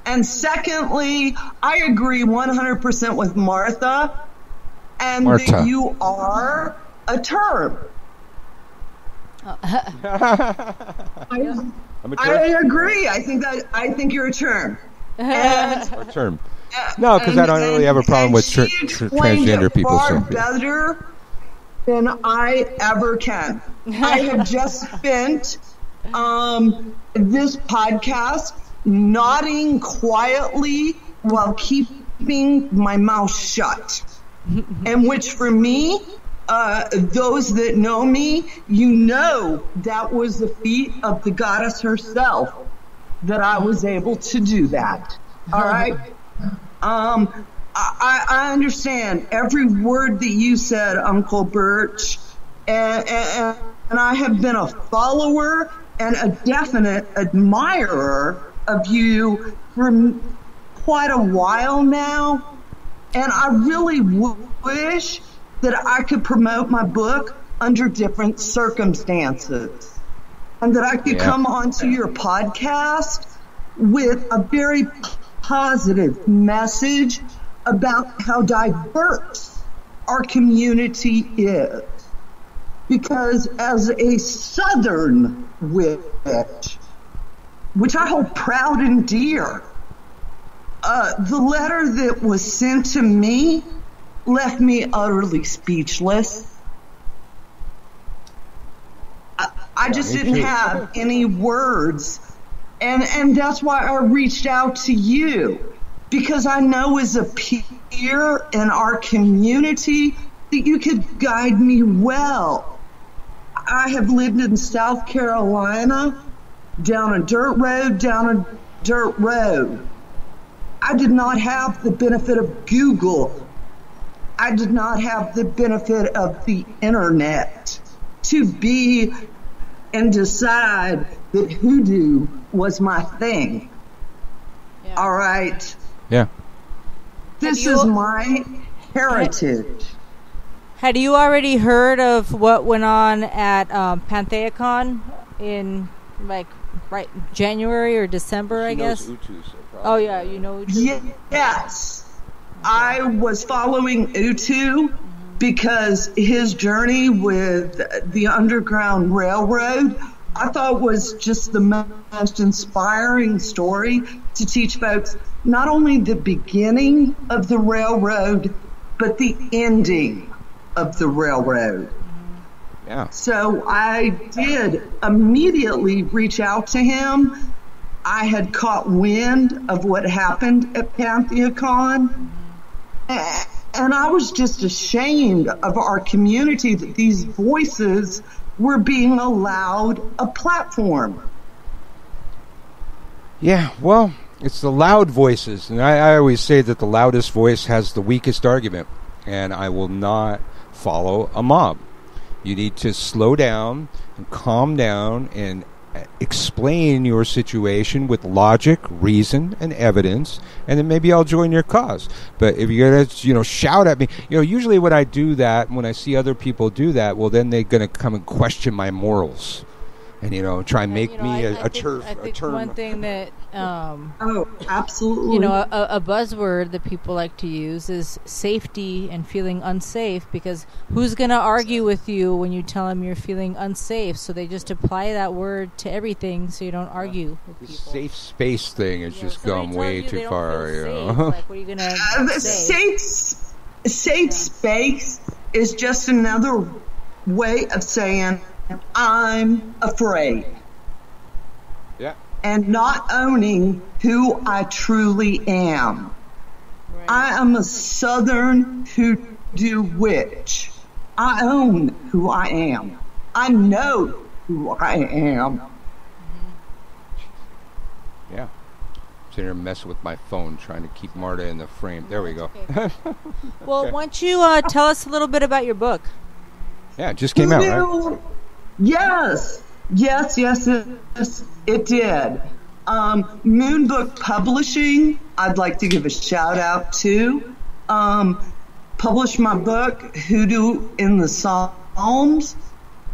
And secondly, I agree 100% with Martha, and that you are a term. I agree. I think you're a term. A term. No, because I don't really have a problem with transgender people. Far better than I ever can. I have just spent this podcast nodding quietly while keeping my mouth shut. And which for me, those that know me, you know that was the feat of the goddess herself that I was able to do that. All right? I understand every word that you said, Uncle Birch, and I have been a follower and a definite admirer of you for quite a while now, and I really wish that I could promote my book under different circumstances, and that I could come onto your podcast with a very positive message about how diverse our community is. Because as a Southern witch, which I hold proud and dear, the letter that was sent to me left me utterly speechless. I just didn't have any words. And that's why I reached out to you, because I know as a peer in our community that you could guide me well. I have lived in South Carolina, down a dirt road. I did not have the benefit of Google. I did not have the benefit of the internet to be and decide that HooDoo was my thing. Yeah. All right? Yeah. This is my heritage. Had you already heard of what went on at PantheaCon in January or December, I guess? Oh yeah, you know HooDoo? Yes. I was following HooDoo because his journey with the Underground Railroad, I thought was just the most inspiring story to teach folks not only the beginning of the railroad, but the ending of the railroad. Yeah. So I did immediately reach out to him. I had caught wind of what happened at PantheaCon, and I was just ashamed of our community that these voices were being allowed a platform. Yeah, well, it's the loud voices, and I always say that the loudest voice has the weakest argument, and I will not follow a mob. You need to slow down and calm down and explain your situation with logic, reason, and evidence, and then maybe I'll join your cause. But if you're gonna, shout at me, usually when I do that, when I see other people do that, well, then they're gonna come and question my morals, and try and make me a term. One thing that oh, absolutely. A buzzword that people like to use is safety and feeling unsafe, because who's going to argue with you when you tell them you're feeling unsafe? So they just apply that word to everything so you don't argue with people. The safe space thing has just gone way too far. Like, what are you going to say? Safe space is just another way of saying I'm afraid. Yeah. And not owning who I truly am. Right. I am a Southern hoodoo witch. I own who I am. I know who I am. Yeah. Sitting here messing with my phone, trying to keep Marta in the frame. There we go. Okay. Well, why don't you tell us a little bit about your book? Yeah, it just came out, right? Yes, it did. Moonbook Publishing, I'd like to give a shout out to. Published my book, HooDoo in the Psalms.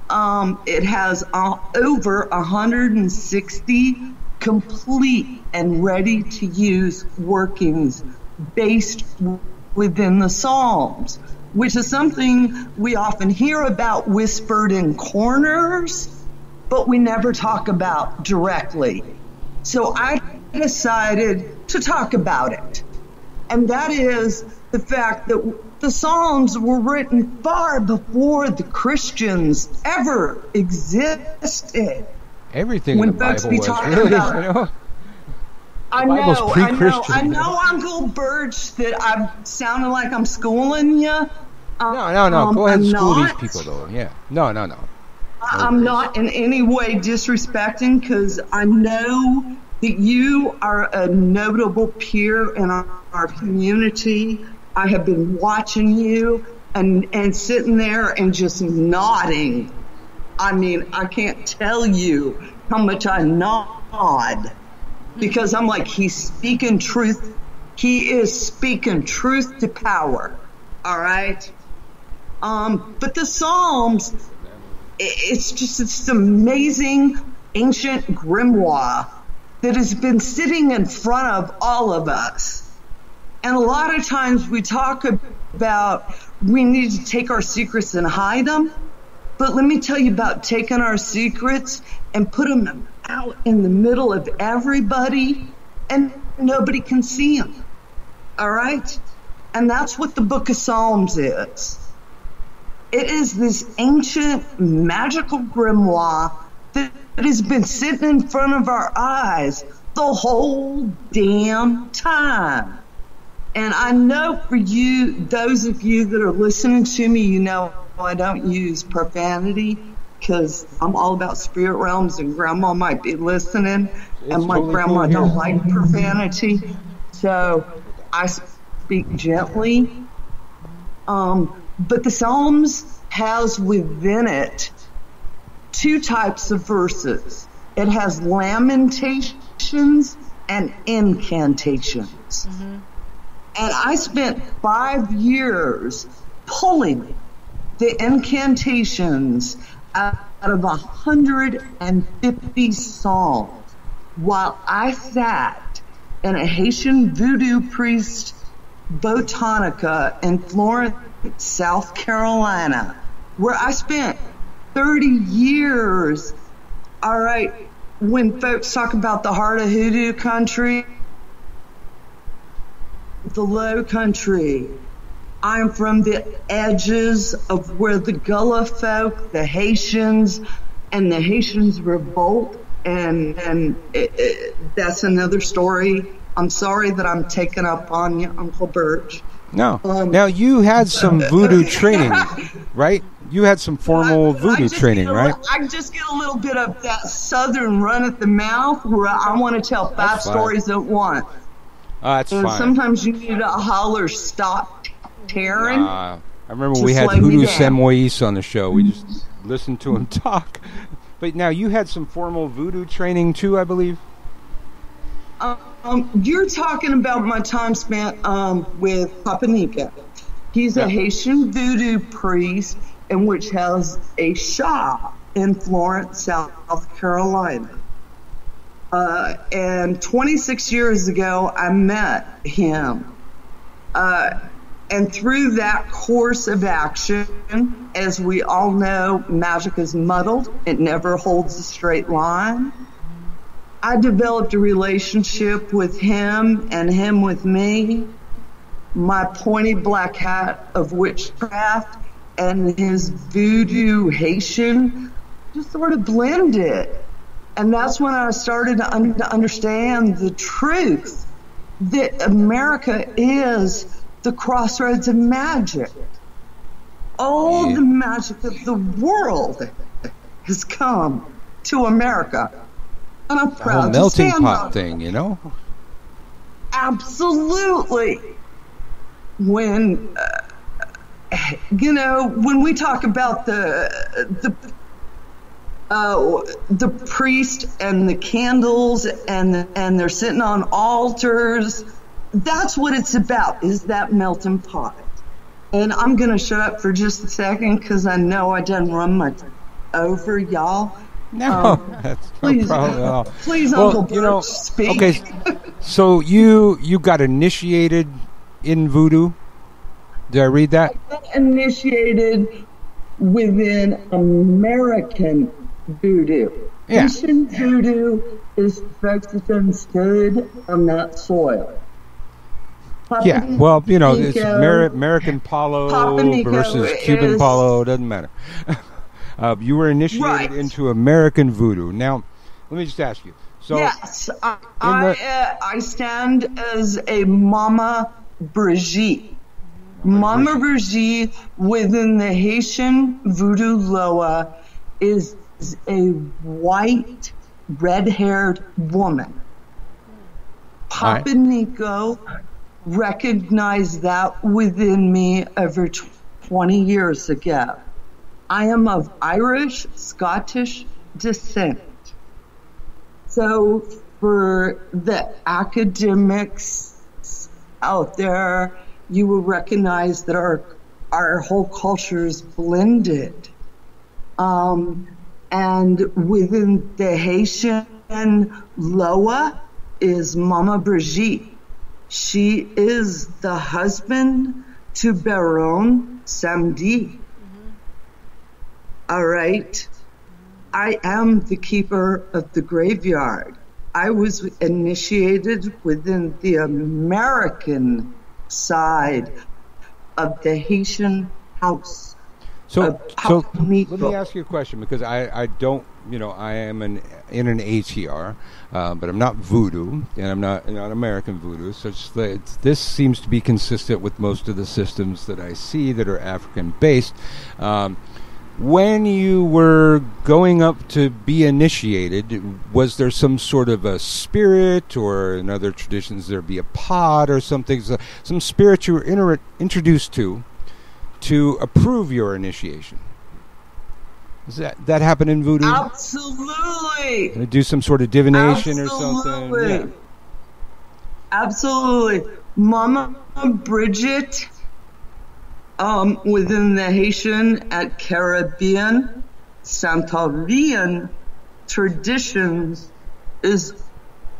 It has over 160 complete and ready to use workings based within the Psalms, which is something we often hear about whispered in corners, but we never talk about directly. So I decided to talk about it. And that is the fact that the Psalms were written far before the Christians ever existed. Everything When in the folks Bible be was talking really, about- you know. I Bible's know, pre-Christian, I you know, know? Uncle Birch, that I'm sounding like I'm schooling you. No. Go ahead and I'm school not. these people, though. Yeah. No. I'm not in any way disrespecting, because I know that you are a notable peer in our community. I have been watching you and sitting there and just nodding. I mean, I can't tell you how much I nod, because I'm like, he's speaking truth. He is speaking truth to power. All right. But the Psalms, it's amazing ancient grimoire that has been sitting in front of all of us. And a lot of times we talk about we need to take our secrets and hide them. But let me tell you about taking our secrets and put them out in the middle of everybody, and nobody can see them. All right? And that's what the Book of Psalms is. It is this ancient magical grimoire that has been sitting in front of our eyes the whole damn time. And I know for you, those of you that are listening to me, you know I don't use profanity, because I'm all about spirit realms, and Grandma might be listening, and my totally grandma cool don't here. like profanity. So I speak gently. But the Psalms has within it two types of verses. It has lamentations and incantations. Mm-hmm. And I spent 5 years pulling the incantations out of 150 psalms while I sat in a Haitian voodoo priest botanica in Florence, South Carolina, where I spent 30 years. All right, when folks talk about the heart of hoodoo country, the low country, I'm from the edges of where the Gullah folk, the Haitians, and the Haitians revolt, and that's another story. I'm sorry that I'm taking up on you, Uncle Birch. No. Now, you had some voodoo training, right? You had some formal voodoo training, right? I just get a little bit of that southern run at the mouth where I want to tell five stories at once. That's and fine. sometimes you need to holler, stop, Taren. I remember to we had slow me HooDoo down. Samois on the show. We just listened to him talk. But now you had some formal voodoo training too, I believe? You're talking about my time spent with Papa Nika. He's a Haitian voodoo priest, and which has a shop in Florence, South Carolina. And 26 years ago, I met him. And through that course of action, as we all know, magic is muddled. It never holds a straight line. I developed a relationship with him and him with me. My pointy black hat of witchcraft and his voodoo Haitian just sort of blended. And that's when I started to understand the truth that America is the crossroads of magic. All the magic of the world has come to America. And I'm The whole proud to melting stand pot on it. thing, you know? Absolutely. When, when we talk about the priest and the candles and they're sitting on altars, that's what it's about, is that melting pot. And I'm going to shut up for just a second because I know I done run my over, y'all. No, that's Please, no problem at all. please, Well, Uncle Bert, speak. Okay, so you got initiated in voodoo? Did I read that? Initiated within American voodoo. Yeah. Haitian voodoo is the folks that done stood on that soil. Yeah, well, it's Nico- American Palo Papa Nico versus Cuban is- Palo, doesn't matter. You were initiated Right. into American voodoo. Now, let me just ask you. So, Yes, I stand as a Mama Brigitte. Mama Brigitte within the Haitian voodoo Loa is a white, red-haired woman. Papa Right. Nico recognized that within me over 20 years ago. I am of Irish, Scottish descent. So for the academics out there, you will recognize that our whole culture is blended. And within the Haitian Loa is Mama Brigitte. She is the husband to Baron Samedi. All right. I am the keeper of the graveyard. I was initiated within the American side of the Haitian house. so Papa let me Nico. ask you a question because I don't, I am in an ATR, but I'm not voodoo and I'm not American voodoo. So this seems to be consistent with most of the systems that I see that are African based. When you were going up to be initiated, was there some sort of a spirit, or in other traditions there'd be a pod or something, some spirit you were introduced to approve your initiation? Does that happen in voodoo? Absolutely. They do some sort of divination or something? Yeah. Absolutely. Mama Bridget, within the Haitian and Caribbean, Santorian traditions is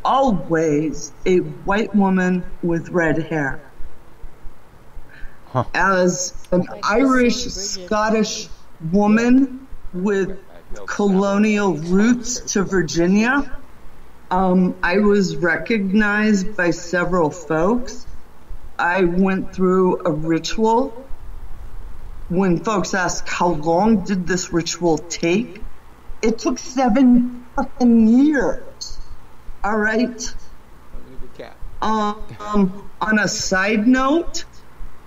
always a white woman with red hair. Huh. As an Irish, Scottish woman with colonial roots to Virginia, I was recognized by several folks. I went through a ritual. When folks ask how long did this ritual take, it took 7 fucking years. All right. On a side note,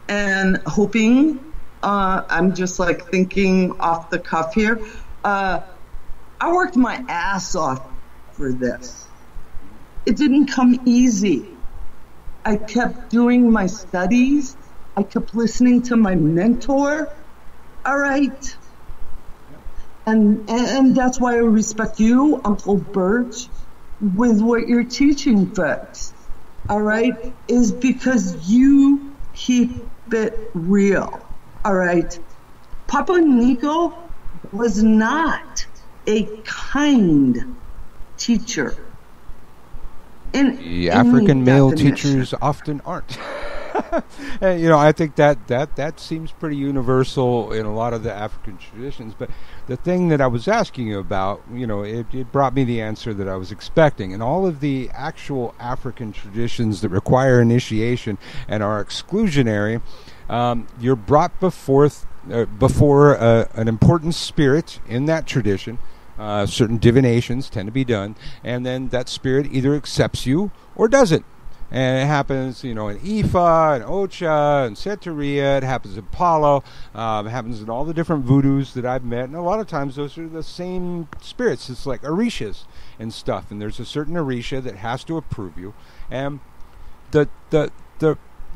and hoping, I'm just like thinking off the cuff here. I worked my ass off for this. It didn't come easy. I kept doing my studies. I kept listening to my mentor. All right. And that's why I respect you, Uncle Bert, with what you're teaching folks. All right. Is because you keep it real. All right. Papa Nico was not a kind teacher. The African male teachers often aren't. And, I think that seems pretty universal in a lot of the African traditions. But the thing that I was asking you about, it brought me the answer that I was expecting. And all of the actual African traditions that require initiation and are exclusionary, you're brought before an important spirit in that tradition. Certain divinations tend to be done, and then that spirit either accepts you or doesn't. And it happens, in Ifa and Ocha and Santeria. It happens in Palo. It happens in all the different voodoos that I've met. And a lot of times those are the same spirits. It's like Orishas and stuff. And there's a certain Orisha that has to approve you. And the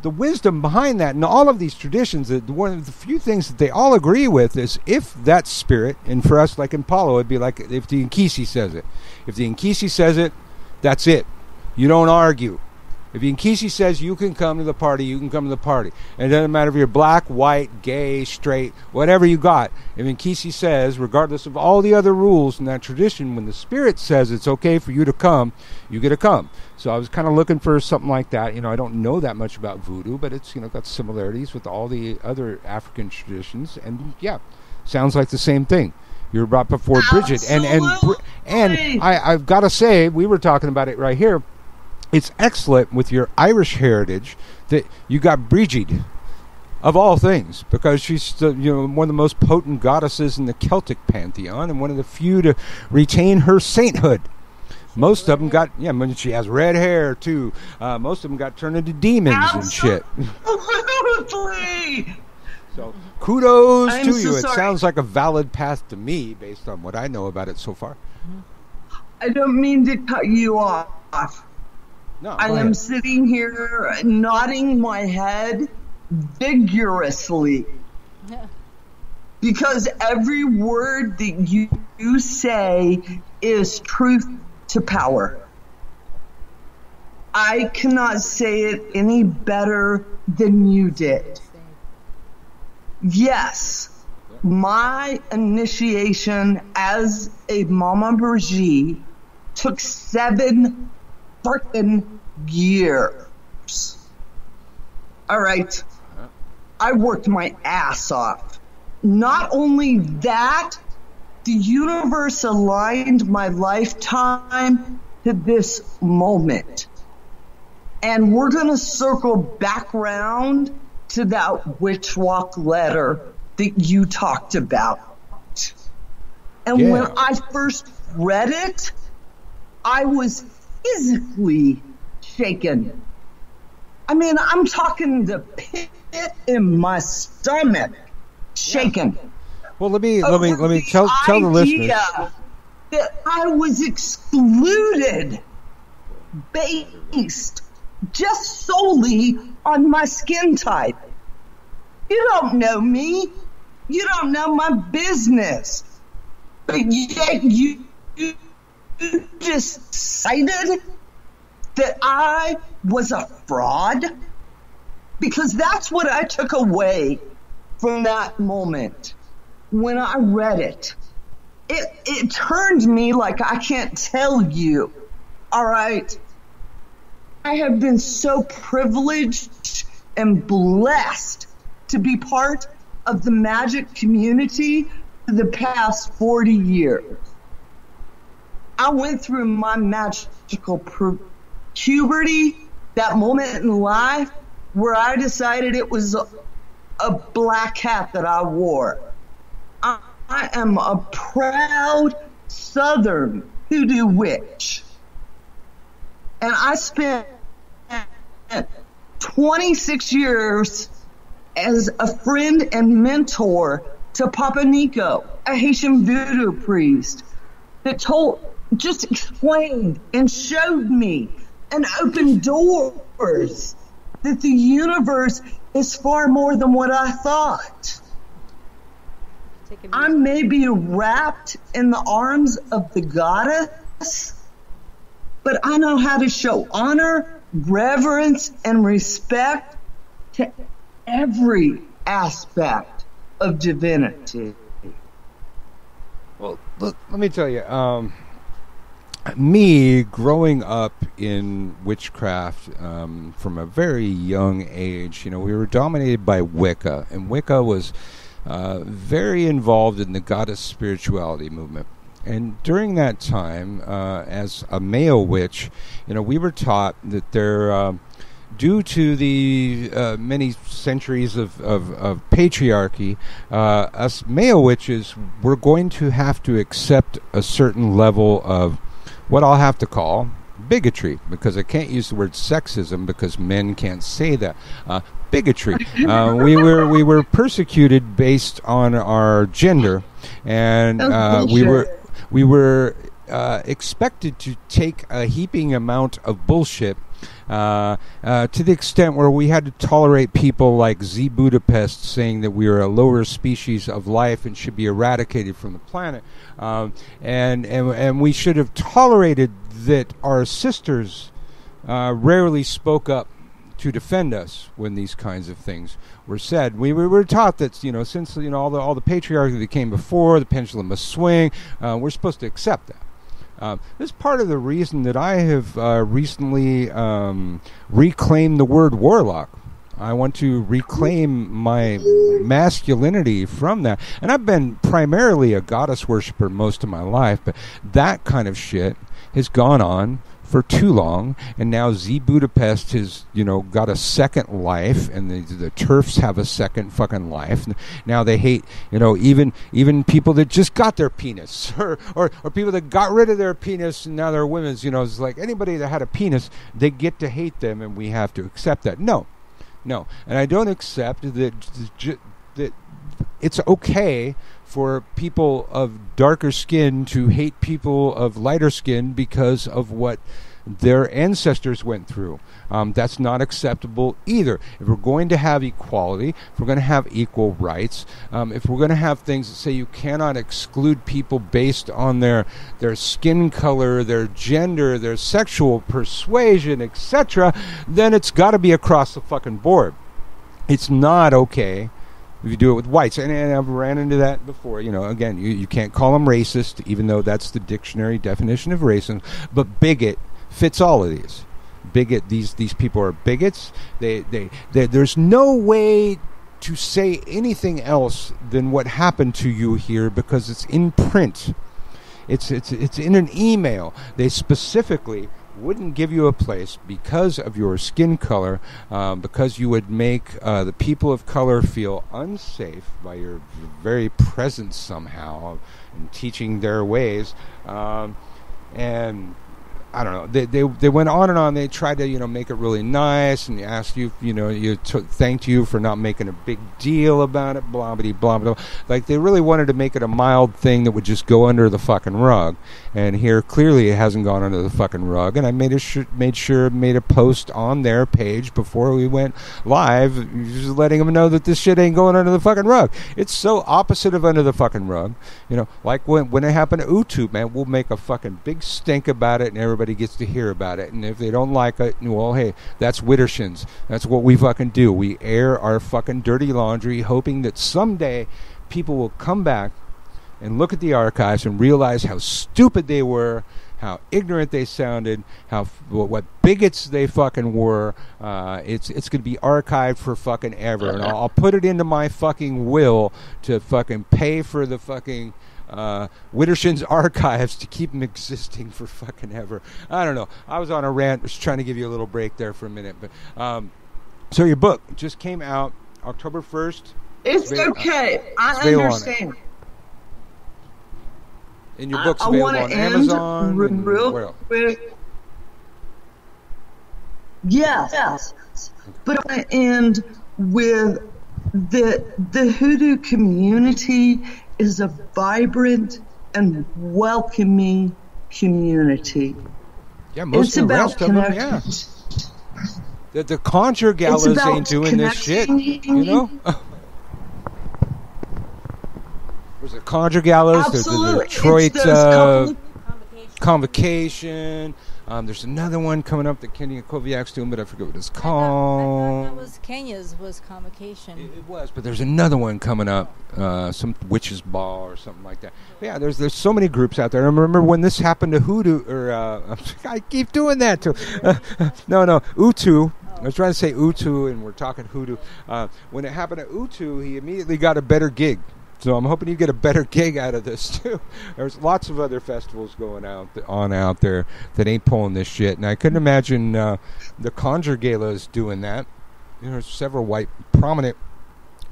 wisdom behind that and all of these traditions, one of the few things that they all agree with is if that spirit, and for us, like in Palo, it'd be like if the Nkisi says it. If the Nkisi says it, that's it. You don't argue. If the Nkisi says you can come to the party, you can come to the party. And it doesn't matter if you're black, white, gay, straight, whatever you got. If Nkisi says, regardless of all the other rules in that tradition, when the spirit says it's okay for you to come, you get to come. So I was kind of looking for something like that. I don't know that much about voodoo, but it's, got similarities with all the other African traditions. And yeah, sounds like the same thing. You're brought before Bridget. And I've got to say, we were talking about it right here. It's excellent with your Irish heritage that you got Bridget, of all things, because she's one of the most potent goddesses in the Celtic pantheon and one of the few to retain her sainthood. Most of them got, she has red hair too. Most of them got turned into demons and shit. Absolutely. So kudos to you. Sorry. It sounds like a valid path to me based on what I know about it so far. I don't mean to cut you off. No, I am sitting here nodding my head vigorously because every word that you say is truth to power. I cannot say it any better than you did. Yes, my initiation as a Mama Brigitte took 7 freaking years. All right. I worked my ass off. Not only that, the universe aligned my lifetime to this moment. And we're going to circle back around to that witch walk letter that you talked about. And when I first read it, I was physically shaken. I mean, I'm talking the pit in my stomach shaken. Well, let me tell the listeners that I was excluded based just solely on my skin type. You don't know me. You don't know my business. But yet you just cited that I was a fraud? Because that's what I took away from that moment when I read it. It turned me like I can't tell you. All right. I have been so privileged and blessed to be part of the magic community for the past 40 years. I went through my magical puberty, that moment in life where I decided it was a black hat that I wore. I am a proud Southern HooDoo witch. And I spent 26 years as a friend and mentor to Papa Nico, a Haitian voodoo priest, that just explained and showed me and opened doors that the universe is far more than what I thought. I may be wrapped in the arms of the goddess, but I know how to show honor, reverence, and respect to every aspect of divinity. Well, let me tell you, me growing up in witchcraft from a very young age, we were dominated by Wicca, and Wicca was very involved in the goddess spirituality movement. And during that time, as a male witch, we were taught that there, due to the many centuries of patriarchy, us male witches were going to have to accept a certain level of what I'll have to call bigotry, because I can't use the word sexism because men can't say that. Bigotry. We were persecuted based on our gender, and we were expected to take a heaping amount of bullshit. To the extent where we had to tolerate people like Z Budapest saying that we are a lower species of life and should be eradicated from the planet, and we should have tolerated that our sisters rarely spoke up to defend us when these kinds of things were said. We were taught that, since all the patriarchy that came before, the pendulum must swing. We're supposed to accept that. This is part of the reason that I have recently reclaimed the word warlock. I want to reclaim my masculinity from that. And I've been primarily a goddess worshiper most of my life, but that kind of shit has gone on for too long, and now Z Budapest has, got a second life, and the TERFs have a second fucking life. Now they hate, even people that just got their penis, or people that got rid of their penis and now they're women's. It's like anybody that had a penis, they get to hate them, and we have to accept that. No, and I don't accept that it's okay for people of darker skin to hate people of lighter skin because of what their ancestors went through. That's not acceptable either. If we're going to have equality, if we're going to have equal rights, if we're going to have things that say you cannot exclude people based on their skin color, their gender, their sexual persuasion, etc., then it's got to be across the fucking board. It's not okay if you do it with whites. And I've ran into that before. Again, you can't call them racist, even though that's the dictionary definition of racism. But bigot fits all of these. Bigot, these people are bigots. There's no way to say anything else than what happened to you here, because it's in print. It's in an email. They specifically wouldn't give you a place because of your skin color, because you would make the people of color feel unsafe by your very presence somehow and teaching their ways. And I don't know. They went on and on. They tried to make it really nice, and asked you thanked you for not making a big deal about it. Blah blah blah blah. Like they really wanted to make it a mild thing that would just go under the fucking rug. And here clearly it hasn't gone under the fucking rug. And I made a post on their page before we went live, just letting them know that this shit ain't going under the fucking rug. It's so opposite of under the fucking rug. Like when it happened to HooDoo, man, we'll make a fucking big stink about it, and everybody gets to hear about it. And if they don't like it, well, hey, that's Widdershins. That's what we fucking do. We air our fucking dirty laundry, hoping that someday people will come back and look at the archives and realize how stupid they were, how ignorant they sounded, what bigots they fucking were. It's going to be archived for fucking ever. And I'll put it into my fucking will to fucking pay for the fucking Widdershins archives to keep them existing for fucking ever. I don't know. I was on a rant, just trying to give you a little break there for a minute. But so your book just came out October 1st. It's okay. I understand. And your book's available on Amazon. Real quick. Yes. But I want to end with the HooDoo community is a vibrant and welcoming community. Yeah, most of the rest of them, yeah. The conjure gallows ain't doing this shit, There's the conjure gallows, there's the Detroit convocation. There's another one coming up that Kenya Koviak's doing, but I forget what it's called. That was Kenya's convocation. It was, but there's another one coming up, some witch's ball or something like that. But yeah, there's so many groups out there. I remember when this happened to HooDoo, or I keep doing that too. No, HooDoo. I was trying to say HooDoo, and we're talking HooDoo. When it happened to HooDoo, he immediately got a better gig. So I'm hoping you get a better gig out of this too. There's lots of other festivals going on out there that ain't pulling this shit, and I couldn't imagine the Conjure Galas doing that. There's several prominent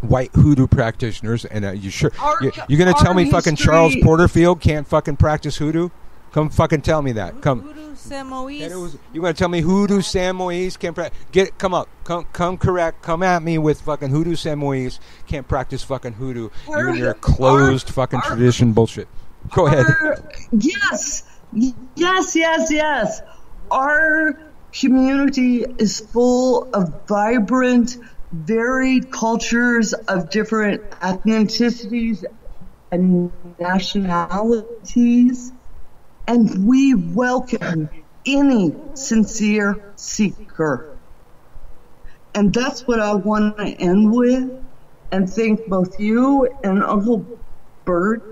white HooDoo practitioners, and you're going to tell me fucking Charles Porterfield can't fucking practice HooDoo? Come fucking tell me that. Come. HooDoo Samois. You want to tell me HooDoo Samois can't practice? Come up. Come correct. Come at me with fucking HooDoo Samois can't practice fucking hoodoo. You and your closed fucking tradition bullshit. Go ahead. Yes. Our community is full of vibrant, varied cultures of different ethnicities and nationalities, and we welcome any sincere seeker. And that's what I want to end with, and thank both you and Uncle Bert,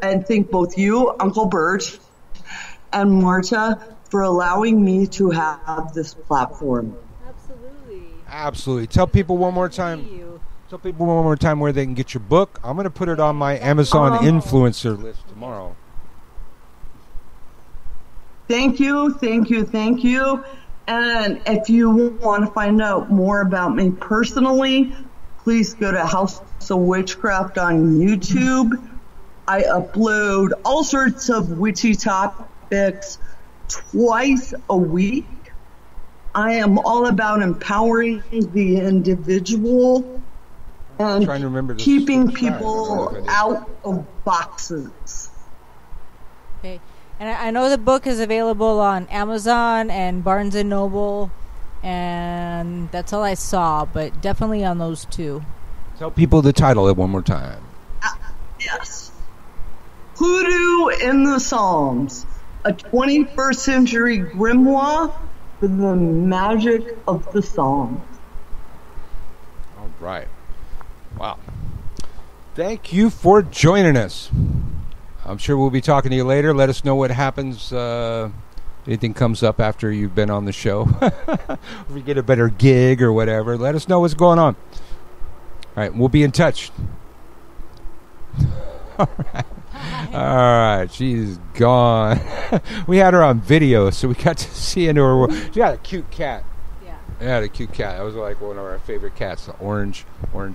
and Marta for allowing me to have this platform. Absolutely. Tell people one more time. Where they can get your book. I'm going to put it on my Amazon influencer list tomorrow. Thank you. And if you want to find out more about me personally, please go to House of Witchcraft on YouTube. I upload all sorts of witchy topics twice a week. I am all about empowering the individual and keeping people out of boxes. Okay. And I know the book is available on Amazon and Barnes & Noble, and that's all I saw, but definitely on those two. Tell people the title one more time. Yes. HooDoo in the Psalms, a 21st century grimoire for the magic of the Psalms. All right. Wow. Thank you for joining us. I'm sure we'll be talking to you later. Let us know what happens. Anything comes up after you've been on the show. If we get a better gig or whatever, let us know what's going on. All right. We'll be in touch. All right. She's gone. We had her on video, so we got to see into her world. She had a cute cat. Yeah, had a cute cat. That was like one of our favorite cats, the orange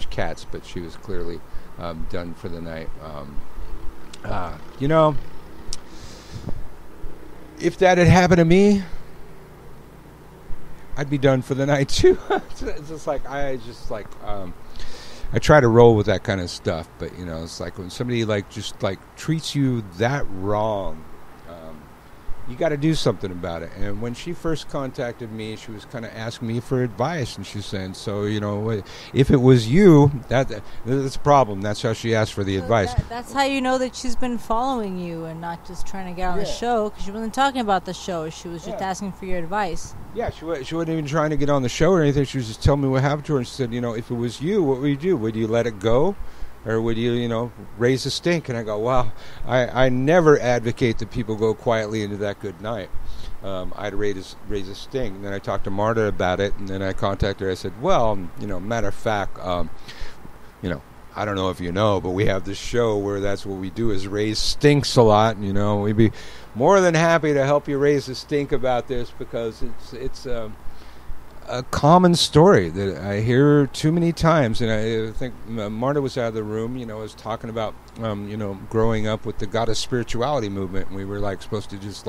cats, but she was clearly done for the night. If that had happened to me, I'd be done for the night too. It's just like I try to roll with that kind of stuff, but it's like when somebody just treats you that wrong, you got to do something about it. And when she first contacted me, she was kind of asking me for advice, and she's saying, so if it was you, that's a problem. That's how she asked for the advice. That's how you know that she's been following you and not just trying to get on the show, because she wasn't talking about the show. She was just asking for your advice. Yeah, she wasn't even trying to get on the show or anything. She was just telling me what happened to her, and she said, if it was you, what would you do? Would you let it go? Or would you, raise a stink? And I go, well, I never advocate that people go quietly into that good night. I'd raise a stink. And then I talked to Marta about it, and then I contacted her. I said, well, matter of fact, I don't know if you know, but we have this show where that's what we do is raise stinks a lot. And, we'd be more than happy to help you raise a stink about this, because it's a common story that I hear too many times. And I think Marta was out of the room, was talking about, growing up with the goddess spirituality movement. And we were supposed to just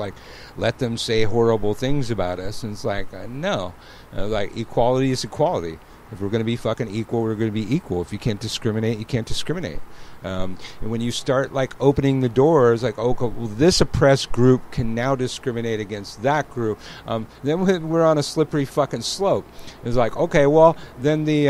let them say horrible things about us. And it's no, equality is equality. If we're going to be fucking equal, we're going to be equal. If you can't discriminate, you can't discriminate. And when you start opening the doors, this oppressed group can now discriminate against that group, then we're on a slippery fucking slope. It's okay, well, then the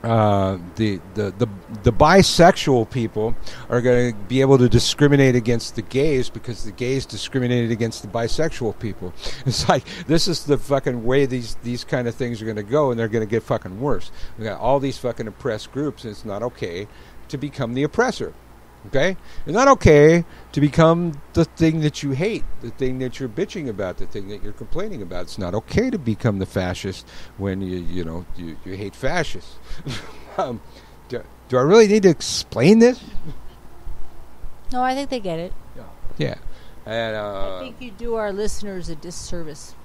bisexual people are going to be able to discriminate against the gays because the gays discriminated against the bisexual people. It's this is the fucking way these kind of things are going to go, and they're going to get fucking worse. We got all these fucking oppressed groups, and it's not okay to become the oppressor. Okay? It's not okay to become the thing that you hate, the thing that you're bitching about, the thing that you're complaining about. It's not okay to become the fascist when you hate fascists. Do I really need to explain this? No, I think they get it. Yeah. And I think you do our listeners a disservice.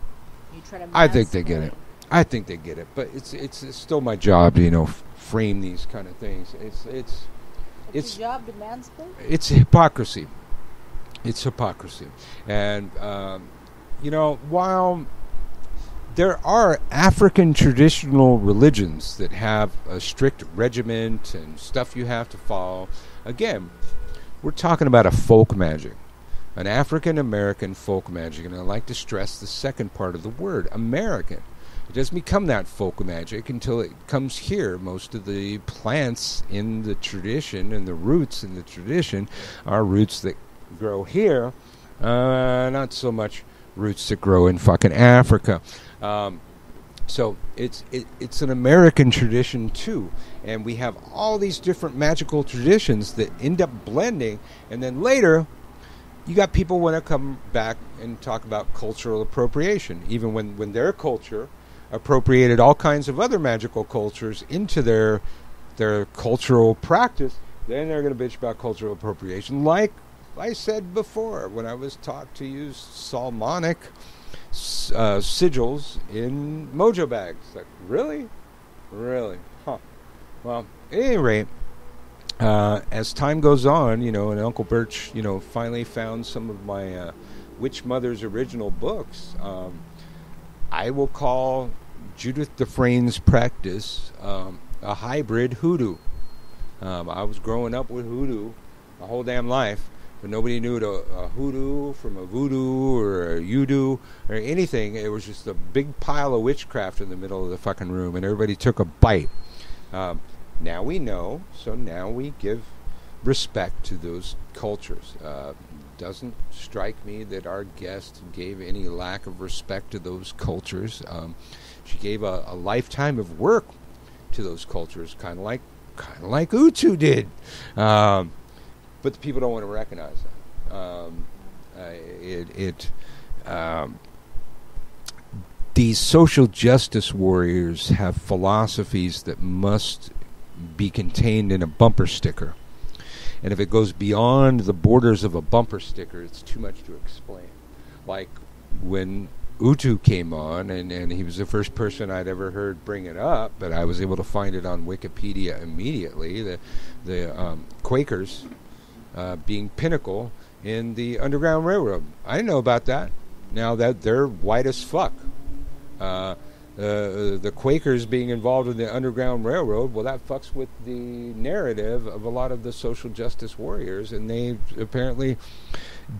You try to. I think they get it. I think they get it, but it's still my job to frame these kind of things. It's your job to mansplain? It's hypocrisy. It's hypocrisy. And, while there are African traditional religions that have a strict regiment and stuff you have to follow, again, we're talking about a folk magic, an African-American folk magic. And I like to stress the second part of the word, American. It doesn't become that folk magic until it comes here. Most of the plants in the tradition and the roots in the tradition are roots that grow here, not so much roots that grow in fucking Africa. So it's an American tradition too, and we have all these different magical traditions that end up blending, and then later you got people want to come back and talk about cultural appropriation, even when their culture appropriated all kinds of other magical cultures into their cultural practice. Then they're going to bitch about cultural appropriation, like I said before when I was taught to use Solomonic sigils in mojo bags. Like, really? Huh. Well, at any rate, as time goes on, and Uncle Birch, finally found some of my Witch Mother's original books, I will call Judith Dufresne's practice a hybrid hoodoo. I was growing up with hoodoo my whole damn life, but nobody knew a hoodoo from a voodoo or a UDoo or anything. It was just a big pile of witchcraft in the middle of the fucking room, and everybody took a bite. Now we know, so now we give respect to those cultures. Doesn't strike me that our guest gave any lack of respect to those cultures. She gave a lifetime of work to those cultures, kind of like HooDoo did. But the people don't want to recognize that. These social justice warriors have philosophies that must be contained in a bumper sticker. And if it goes beyond the borders of a bumper sticker, it's too much to explain. Like when HooDoo came on, and he was the first person I'd ever heard bring it up, but I was able to find it on Wikipedia immediately. The Quakers being pinnacle in the Underground Railroad. I didn't know about that. Now that they're white as fuck. The Quakers being involved in the Underground Railroad, well, that fucks with the narrative of a lot of the social justice warriors, and they apparently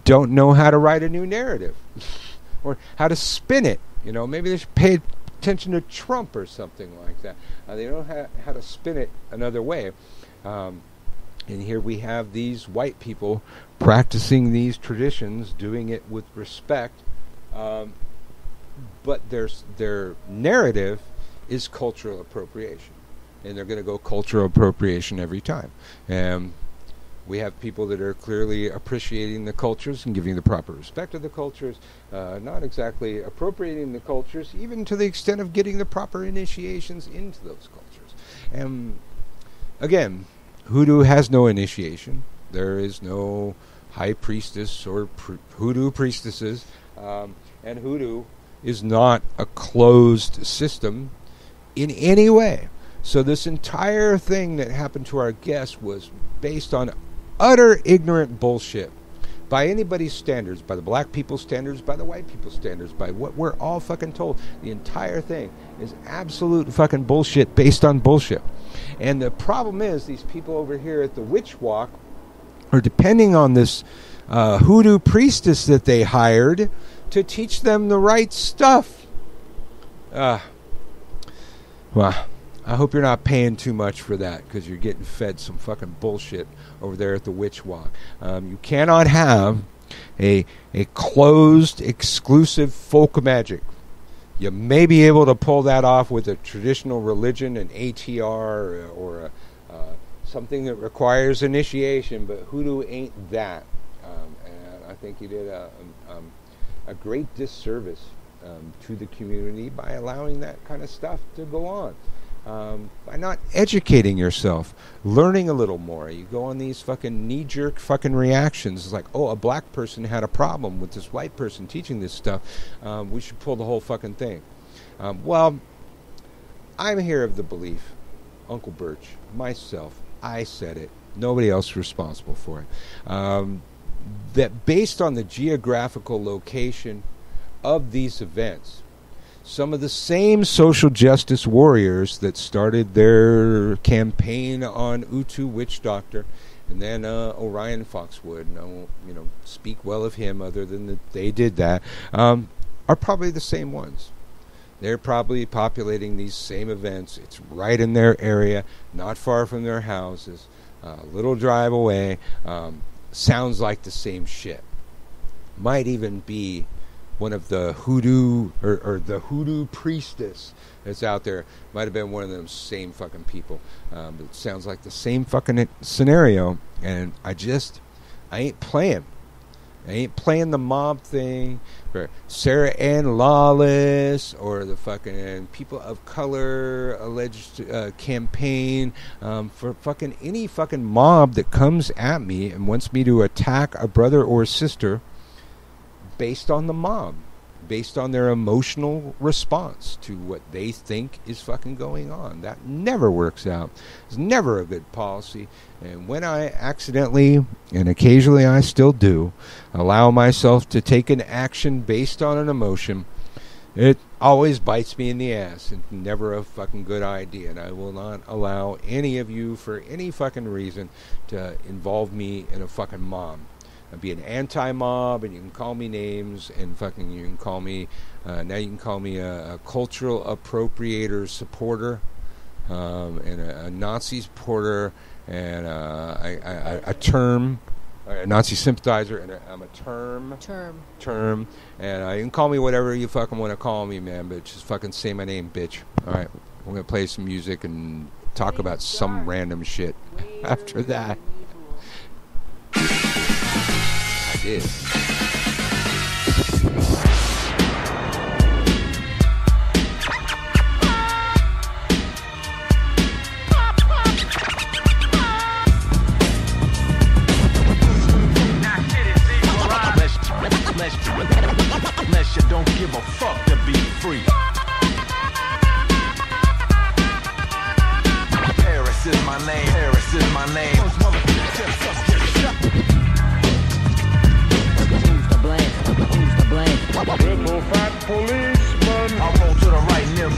don't know how to write a new narrative or how to spin it. Maybe they should pay attention to Trump or something like that. They don't know how to spin it another way. And here we have these white people practicing these traditions, doing it with respect. But their narrative is cultural appropriation. And they're going to go cultural appropriation every time. And we have people that are clearly appreciating the cultures and giving the proper respect to the cultures, not exactly appropriating the cultures, even to the extent of getting the proper initiations into those cultures. And again, HooDoo has no initiation. There is no high priestess or HooDoo priestesses. And HooDoo is not a closed system in any way. So this entire thing that happened to our guest was based on utter ignorant bullshit by anybody's standards, by the black people's standards, by the white people's standards, by what we're all fucking told. The entire thing is absolute fucking bullshit based on bullshit. And the problem is these people over here at the Witch Walk are depending on this HooDoo priestess that they hired to teach them the right stuff. Well, I hope you're not paying too much for that, because you're getting fed some fucking bullshit over there at the Witch Walk. You cannot have a closed, exclusive folk magic. You may be able to pull that off with a traditional religion, an ATR, or something that requires initiation, but HooDoo ain't that. And I think you did a great disservice to the community by allowing that kind of stuff to go on. By not educating yourself, learning a little more. You go on these fucking knee-jerk fucking reactions. It's like, oh, a black person had a problem with this white person teaching this stuff. We should pull the whole fucking thing. Well, I'm here of the belief, Uncle Birch, myself, I said it. Nobody else is responsible for it. that based on the geographical location of these events, some of the same social justice warriors that started their campaign on Utu Witch Doctor, and then Orion Foxwood, and I won't, speak well of him other than that they did that, are probably the same ones. They're probably populating these same events. It's right in their area, not far from their houses, a little drive away. Sounds like the same shit. Might even be one of the HooDoo or the HooDoo priestess that's out there. Might have been one of them same fucking people. But it sounds like the same fucking scenario. And I ain't playing. I ain't playing the mob thing for Sarah Ann Lawless or the fucking people of color alleged campaign for fucking any fucking mob that comes at me and wants me to attack a brother or sister based on the mob, based on their emotional response to what they think is fucking going on. That never works out. It's never a good policy. And when I accidentally, and occasionally I still do, allow myself to take an action based on an emotion, it always bites me in the ass. It's never a fucking good idea. And I will not allow any of you, for any fucking reason, to involve me in a fucking mob. I'd be an anti-mob, and you can call me names, and fucking you can call me, now you can call me a cultural appropriator supporter, and a Nazi supporter, and a term, a Nazi sympathizer, and I'm a term, and you can call me whatever you fucking want to call me, man, but just fucking say my name, bitch. Alright, we're going to play some music and talk about some random shit after that. I did. Unless you don't give a fuck to be free. Paris is my name. Paris is my name. Who's to blame? Who's to blame? Big old fat policeman. I'll roll to the right near me.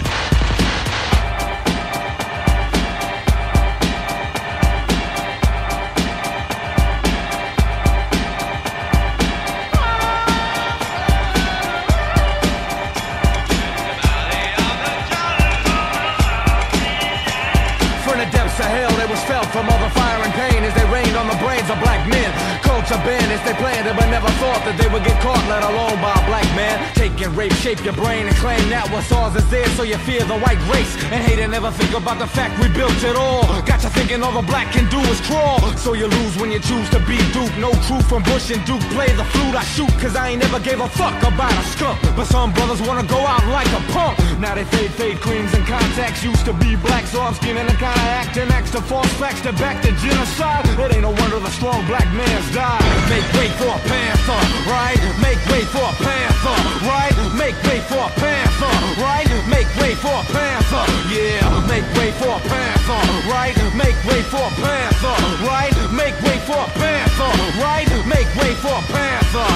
From all the fire and pain as they rained on the brains of black men. Culture bandits, they planned it but never thought that they would get caught, let alone by a black man. Take and rape, shape your brain and claim that what's ours is theirs, so you fear the white race and hate and never think about the fact we built it all. Got you thinking all the black can do is crawl, so you lose when you choose to be duped. No truth from Bush and Duke, play the flute I shoot, cause I ain't never gave a fuck about a skunk. But some brothers wanna go out like a punk. Now they fade creams and contacts. Used to be black, so I'm scheming and kinda acting extra false facts to back to genocide. It ain't no wonder the strong black man's died. Make way for a panther, right? Make way for a panther, right? Make way for a panther, right? Make way for a panther, yeah. Make way for a panther, right? Make way for a panther, right? Make way for a panther, right? Make way for a panther.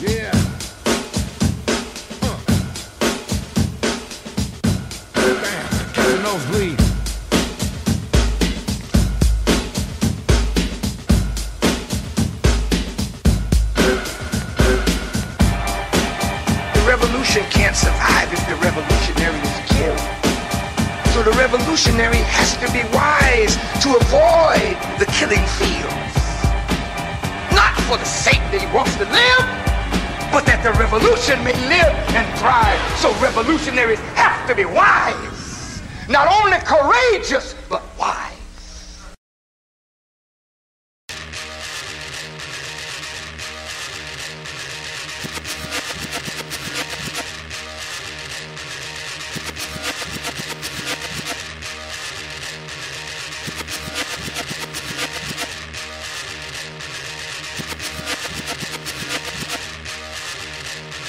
Yeah. Bam, catch a nosebleed. Can't survive if the revolutionary is killed. So the revolutionary has to be wise to avoid the killing fields. Not for the sake that he wants to live, but that the revolution may live and thrive. So revolutionaries have to be wise. Not only courageous, but wise.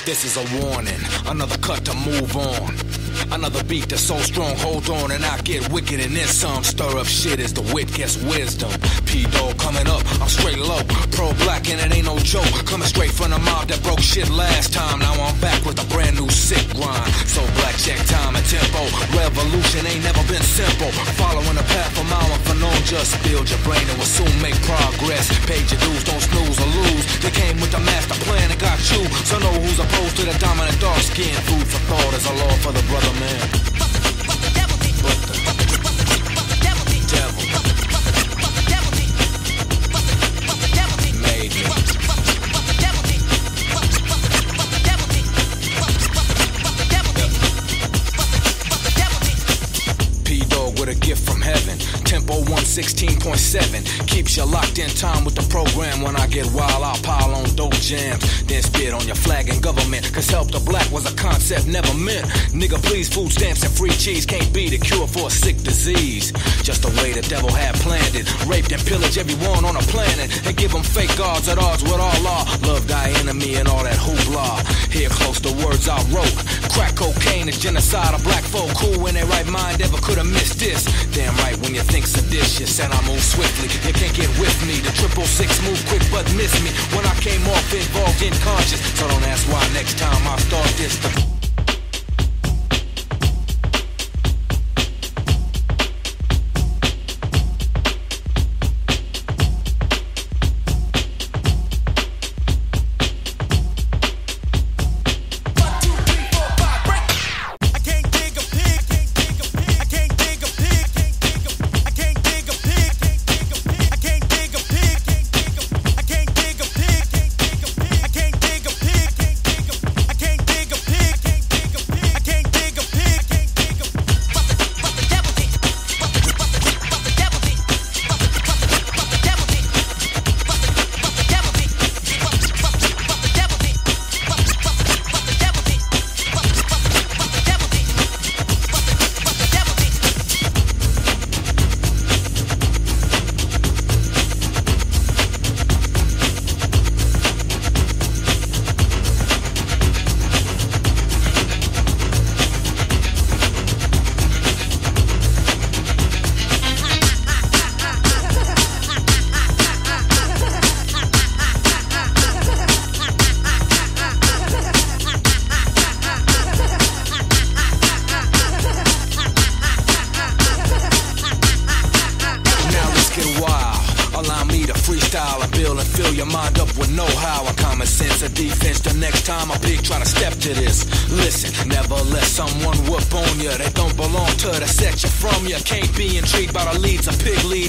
This is a warning, another cut to move on. Another beat that's so strong, hold on and I get wicked and then some. Stir up shit as the wit gets wisdom. P-Dog coming up, I'm straight low. Pro-black and it ain't no joke. Coming straight from the mob that broke shit last time. Now I'm back with a brand new sick rhyme. So black, check time and tempo. Revolution ain't never been simple. Following the path of mile for known, just build your brain and will soon make progress. Pay your dues, don't snooze or lose. They came with the master plan and got you. So know who's opposed to the dominant dark skin. Food for thought is a law for the brother man. But the devil made me. P-Dog with a gift from heaven. Tempo 116.7 keeps you locked in time with the program. When I get wild, I'll pile on dope jams, then spit on your flag and government. Cause help the black was a concept never meant. Nigga, please, food stamps and free cheese can't be the cure for a sick disease. Just the way the devil had planned it. Raped and pillaged everyone on the planet and give them fake gods at odds with all law. Love thy enemy and all that hoopla. Hear close the words I wrote. Crack cocaine is genocide of black folk. Who in their right mind ever could have missed this? Damn right when you think seditious and I move swiftly. You can't get with me. The 666 move quick but miss me. When I came off involved in conscious. So don't ask why next time I start this.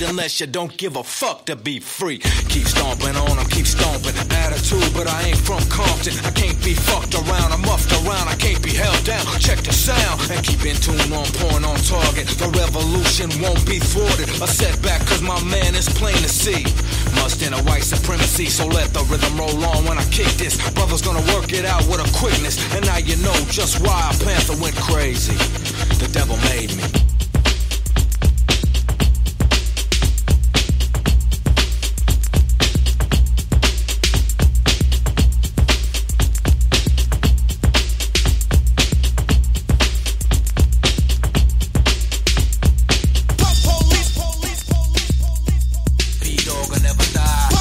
Unless you don't give a fuck to be free. Keep stomping on them, keep stomping. Attitude, but I ain't from Compton. I can't be fucked around, I'm muffed around. I can't be held down. Check the sound and keep in tune, on point, on target. The revolution won't be thwarted. A setback cause my man is plain to see. Must in a white supremacy, so let the rhythm roll on when I kick this. Brother's gonna work it out with a quickness. And now you know just why a panther went crazy. The devil made me. P-Dog never die.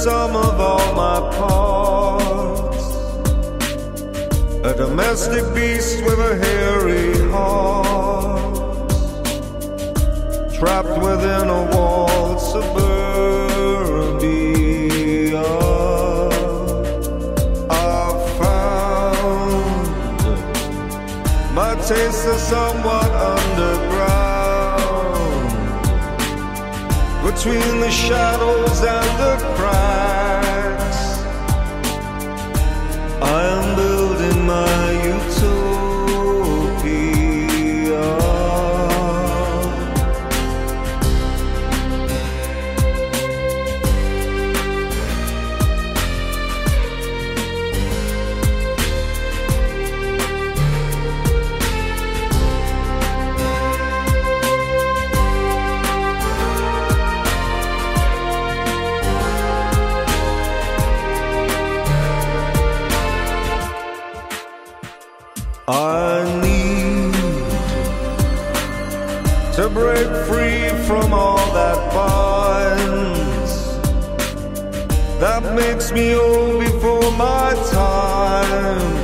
sum of all my parts. A domestic beast with a hairy heart, trapped within a walled suburbia. I've found my tastes are somewhat underground, between the shadows and the cracks. I am building my utopia. I need to break free from all that binds, that makes me old before my time.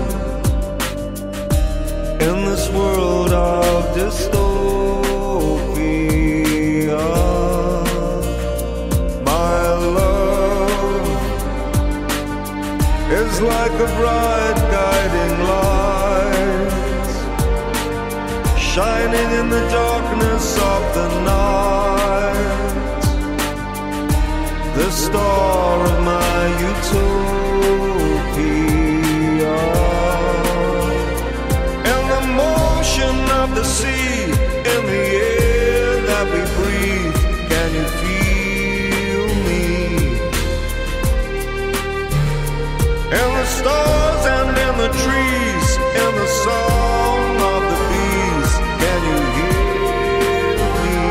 In this world of dystopia, my love is like a bright guiding light, shining in the darkness of the night, the star of my utopia. In the motion of the sea, in the air that we breathe, can you feel me? In the stars and in the trees, in the song of the bees, can you hear me?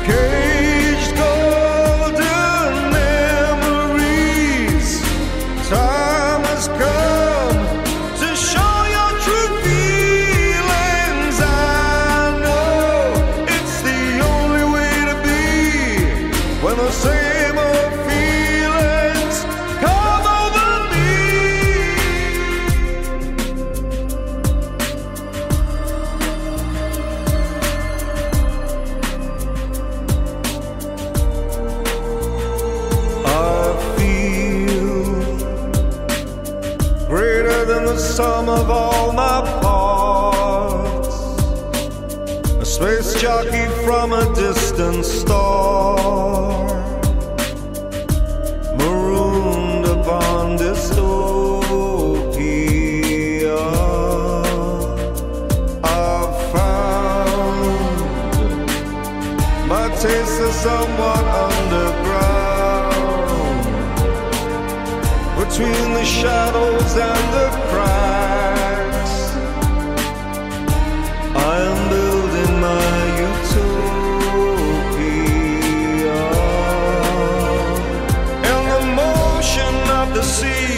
Caged golden memories, time has come to show your true feelings. I know it's the only way to be when the same old feelings come over me. I feel greater than the sum of all my parts, a space jockey from a distant star, marooned upon dystopia. I've found my taste is somewhat underground, between the shadows and the cracks. I am building my utopia. In the motion of the sea,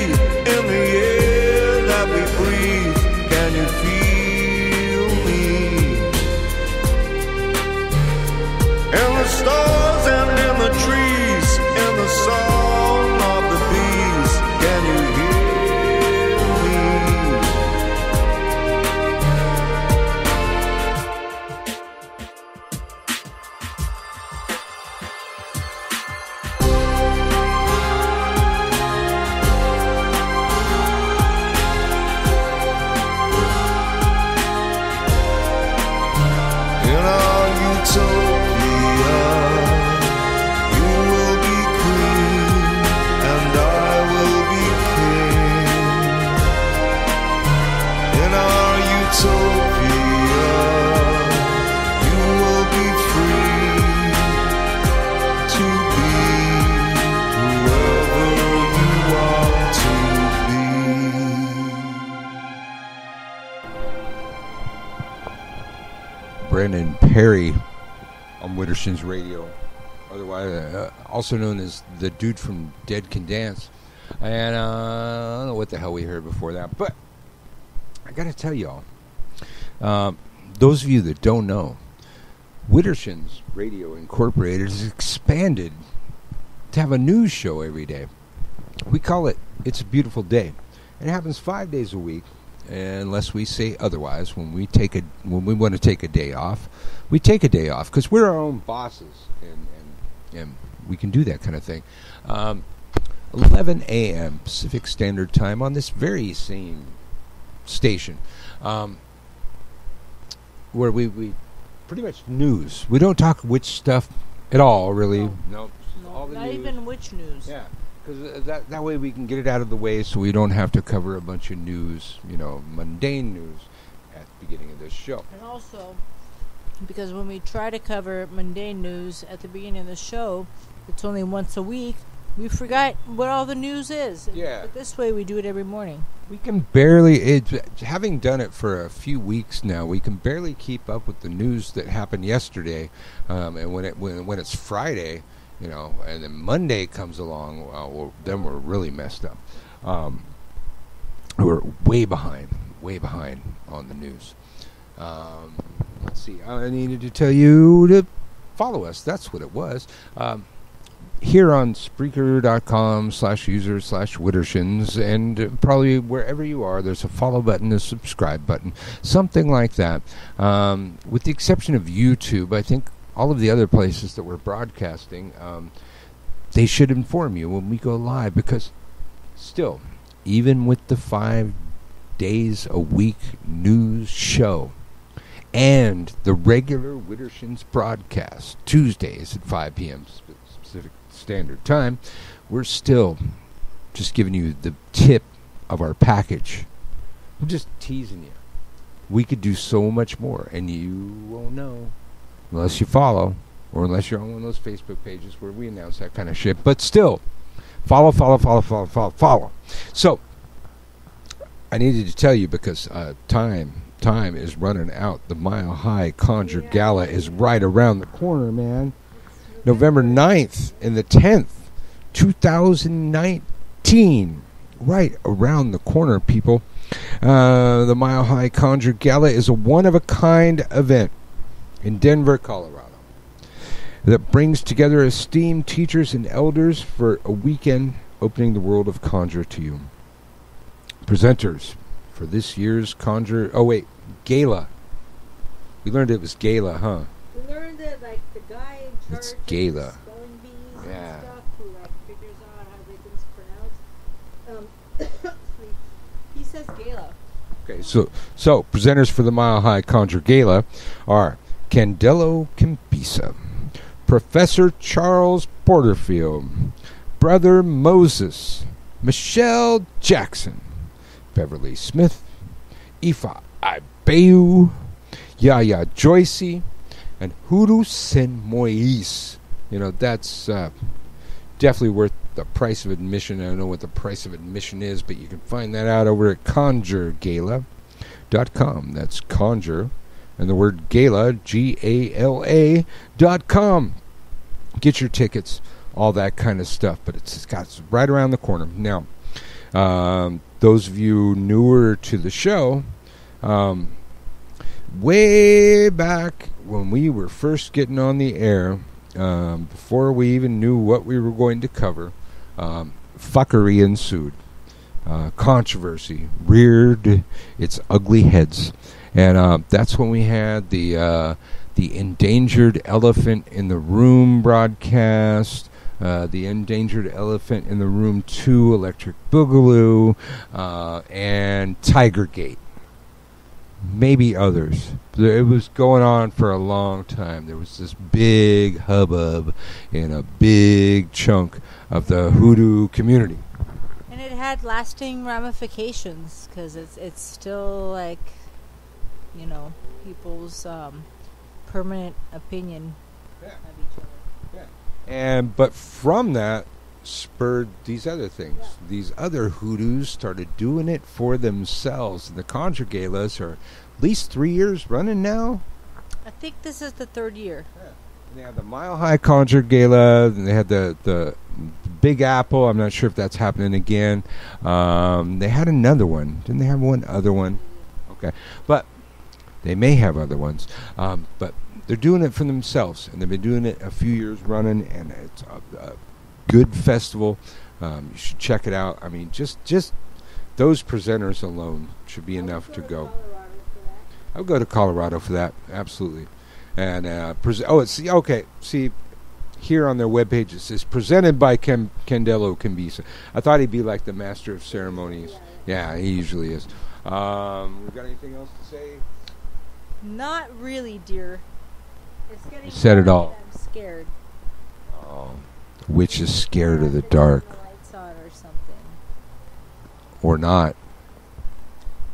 in the air that we breathe, can you feel me? In the stars and in the trees, in the song of the bees, can you hear me? In our utopia, you will be queen and I will be king. In our utopia, you will be free to be whoever you want Brendan Perry on Widdershins Radio, otherwise also known as the dude from Dead Can Dance. And I don't know what the hell we heard before that, but I got to tell y'all, those of you that don't know, Widdershins Radio Incorporated has expanded to have a news show every day. We call it It's a Beautiful Day. It happens 5 days a week, unless we say otherwise. When we want to take a day off, we take a day off because we're our own bosses, and we can do that kind of thing. 11 a.m. Pacific Standard Time on this very same station, where we pretty much news. We don't talk witch stuff at all, really. No, all the not news. even witch news. Yeah, because that way we can get it out of the way, so we don't have to cover a bunch of news, mundane news, at the beginning of this show. And also, because when we try to cover mundane news at the beginning of the show, it's only once a week. We forgot what all the news is. Yeah. But this way, we do it every morning. We can barely, having done it for a few weeks now, we can barely keep up with the news that happened yesterday. And when it's Friday, and then Monday comes along, then we're really messed up. We're way behind on the news. Let's see. I needed to tell you to follow us. That's what it was. Here on Spreaker.com/user/Widdershins, and probably wherever you are, there's a follow button, a subscribe button, something like that. With the exception of YouTube, I think all of the other places that we're broadcasting, they should inform you when we go live, because still, even with the 5 days a week news show and the regular Widdershins broadcast, Tuesdays at 5 p.m. Pacific Standard Time, we're still just giving you the tip of our package. I'm just teasing you. We could do so much more, and you won't know unless you follow, or unless you're on one of those Facebook pages where we announce that kind of shit. But still, follow. So, I needed to tell you because time is running out. The Mile High Conjure Gala is right around the corner, man. November 9th and the 10th, 2019. Right around the corner, people. The Mile High Conjure Gala is a one-of-a-kind event in Denver, Colorado, that brings together esteemed teachers and elders for a weekend opening the world of Conjure to you. Presenters for this year's Gala. We learned it was Gala, huh? We learned that, the guy in charge It's Gala. of spelling bees Yeah. and stuff, who, figures out how they things pronounced. He says Gala. Okay, so presenters for the Mile High Conjure Gala are Candelo Campisa, Professor Charles Porterfield, Brother Moses, Michelle Jackson, Beverly Smith, Ifa Ibeyu, Yaya Joycey, and HooDoo Sen Moise. That's definitely worth the price of admission. I don't know what the price of admission is, but you can find that out over at conjuregala.com. That's conjure and the word gala, GALA.com. Get your tickets, all that kind of stuff. But it's right around the corner. Now, those of you newer to the show, way back when we were first getting on the air, before we even knew what we were going to cover, fuckery ensued. Controversy reared its ugly heads. And that's when we had the Endangered Elephant in the Room broadcast, the Endangered Elephant in the Room 2, Electric Boogaloo, and Tigergate. Maybe others. It was going on for a long time. There was this big hubbub in a big chunk of the HooDoo community. And it had lasting ramifications, because it's still people's permanent opinion of each other. Yeah. But from that spurred these other things. Yeah. These other HooDoos started doing it for themselves. And the Conjure Galas are at least 3 years running now. I think this is the 3rd year. Yeah. They had the Mile High Concert Gala. And they had the Big Apple. I'm not sure if that's happening again. They had another one. Didn't they have one other one? Okay. But they may have other ones. But they're doing it for themselves. And they've been doing it a few years running. And it's a good festival. You should check it out. I mean, just those presenters alone should be enough to go. I'll go to Colorado for that. Absolutely. And it's okay. See, here on their webpage it says presented by Candelo Cambisa. I thought he'd be like the master of ceremonies. Yeah, he usually is. We got anything else to say? Not really, dear. It's getting You said it all. I'm scared. Oh, witch is scared of the dark. Turn the lights on or something. Or not.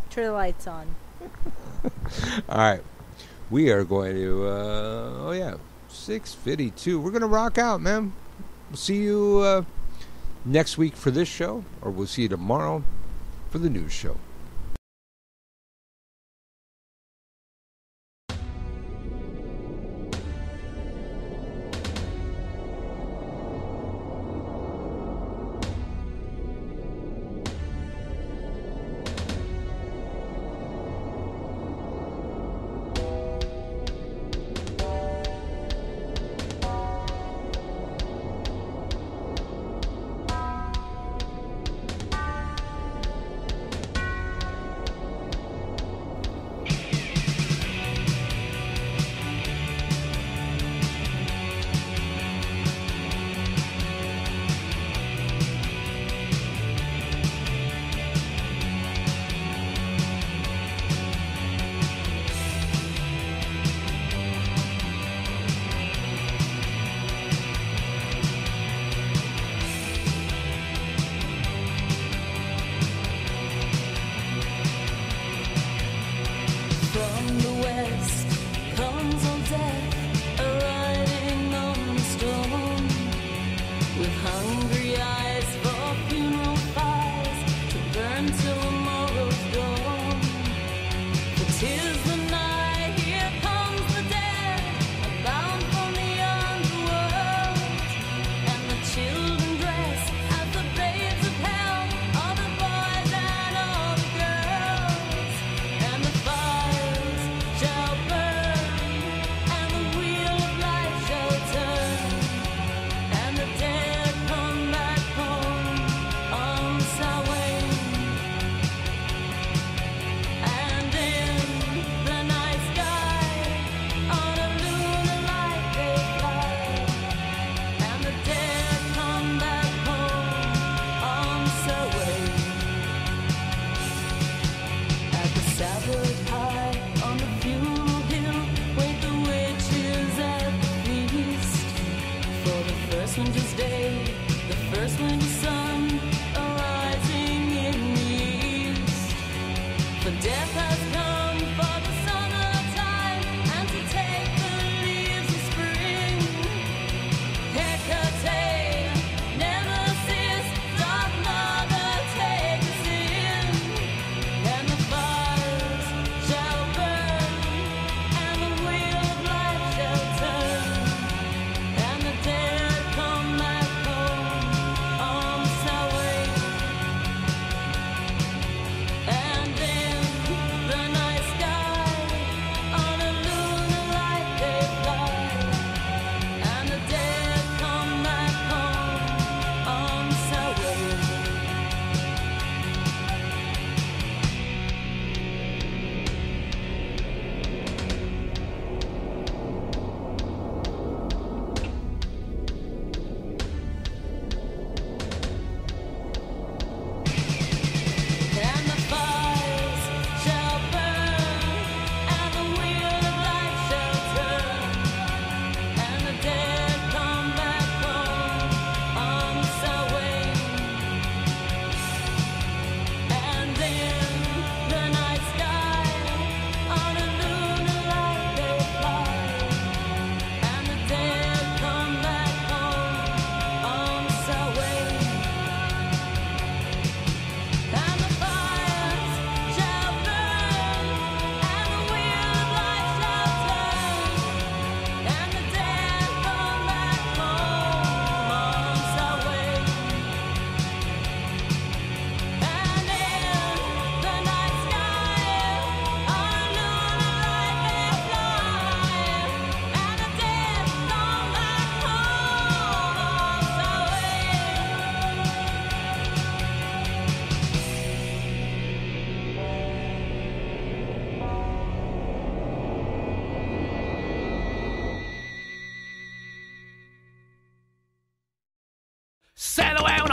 Turn the lights on. All right. We are going to, 6:52. We're going to rock out, man. We'll see you next week for this show, or we'll see you tomorrow for the news show.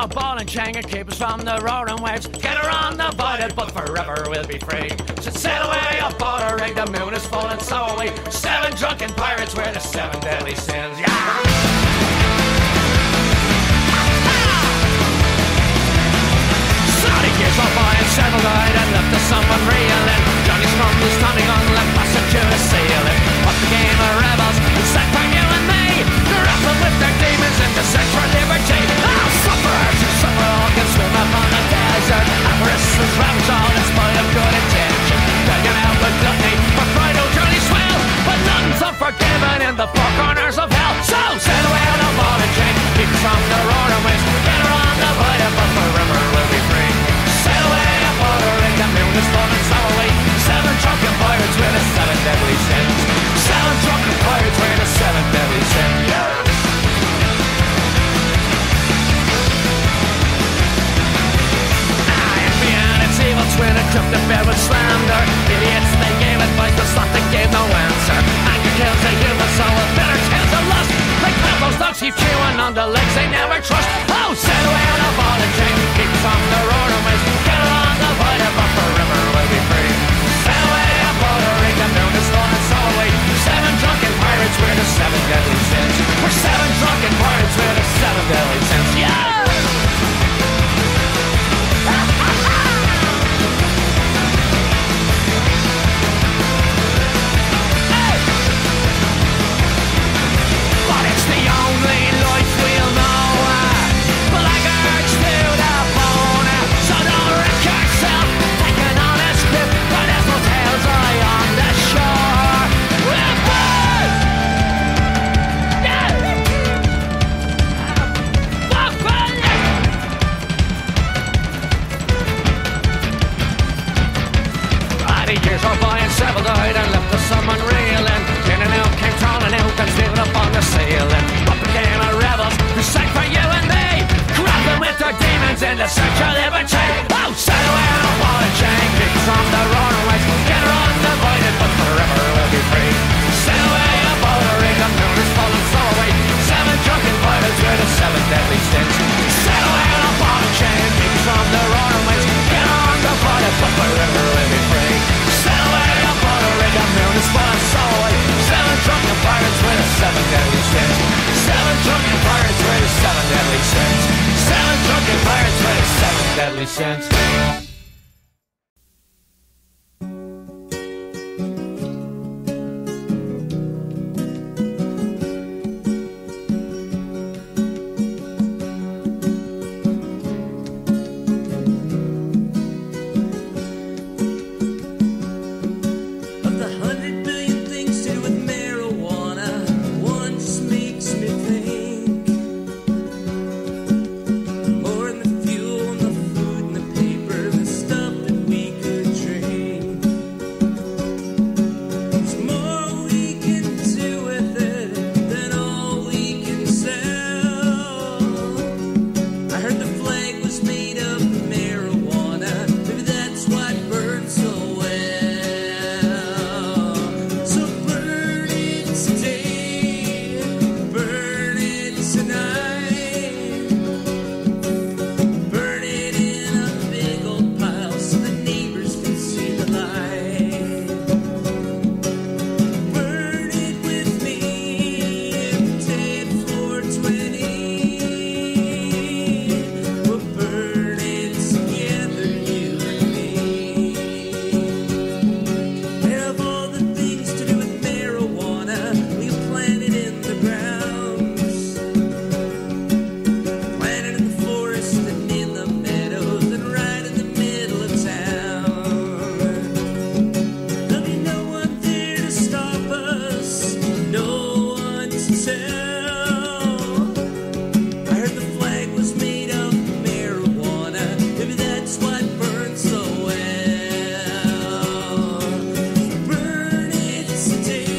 a ball and chain and keep us from the roaring waves. Get her undivided, but forever we'll be free. So sail away aboard a rig, the moon is full and so are we. 7 drunken pirates wear the 7 deadly sins. Yeah! Years off by and settled out and left us someone reeling. Johnny Storm was standing on the left passenger ceiling. What the game of rebels is set for you and me. They're rapping with their demons in the search for liberty. Oh, sufferers who suffer all can swim up on the desert. Avarice is ravaged all in spite of good intention. Dragging out with gluttony for pride, oh Johnny swell. But nothing's unforgiven in the four corners of hell. So sail away on a ball and chain, keep us from the roaring waves. Get her on the bite, but forever we'll be free. Sail away aboard a rig, the moon is full and so are we. 7 drunken pirates with the 7 deadly sins. 7 drunken pirates with the 7 deadly sins. Yeah! Evil twin and took the bed with slander. Idiots, they gave advice, but slot they gave no answer. Anger kills the human soul with bitter tales of lust. Like those dogs keep chewing on the legs they never trust. Oh, sail away on a ball and chain, keep from the roaring waves. Get along the void, but forever we'll be free. Sail away aboard a rig, the moon is full and so are we. 7 drunken pirates, we're the 7 deadly sins. We're 7 drunken pirates, we're the 7 deadly sins. Yeah! Settled out and left us someone reeling. In and out came crawling out and stood up on the ceiling. What became of rebels who sang for you and me? Grappling with their demons in the search of liberty. Oh, sail away on a ball and chain, keep from the roaring waves. Get her undivided, but forever we'll be free. Sail away aboard a rig, the moon is full and so are we. 7 drunken pirates with the 7 deadly sins. Sail away on a ball and chain, keep from the roaring waves. Get her undivided, but forever we'll be free. Sail away aboard a rig, the moon is full and so are we. 7 drunken pirates with the 7 deadly sins. 7 drunken pirates with the 7 deadly sins. 7 drunken pirates with the 7 deadly sins. City.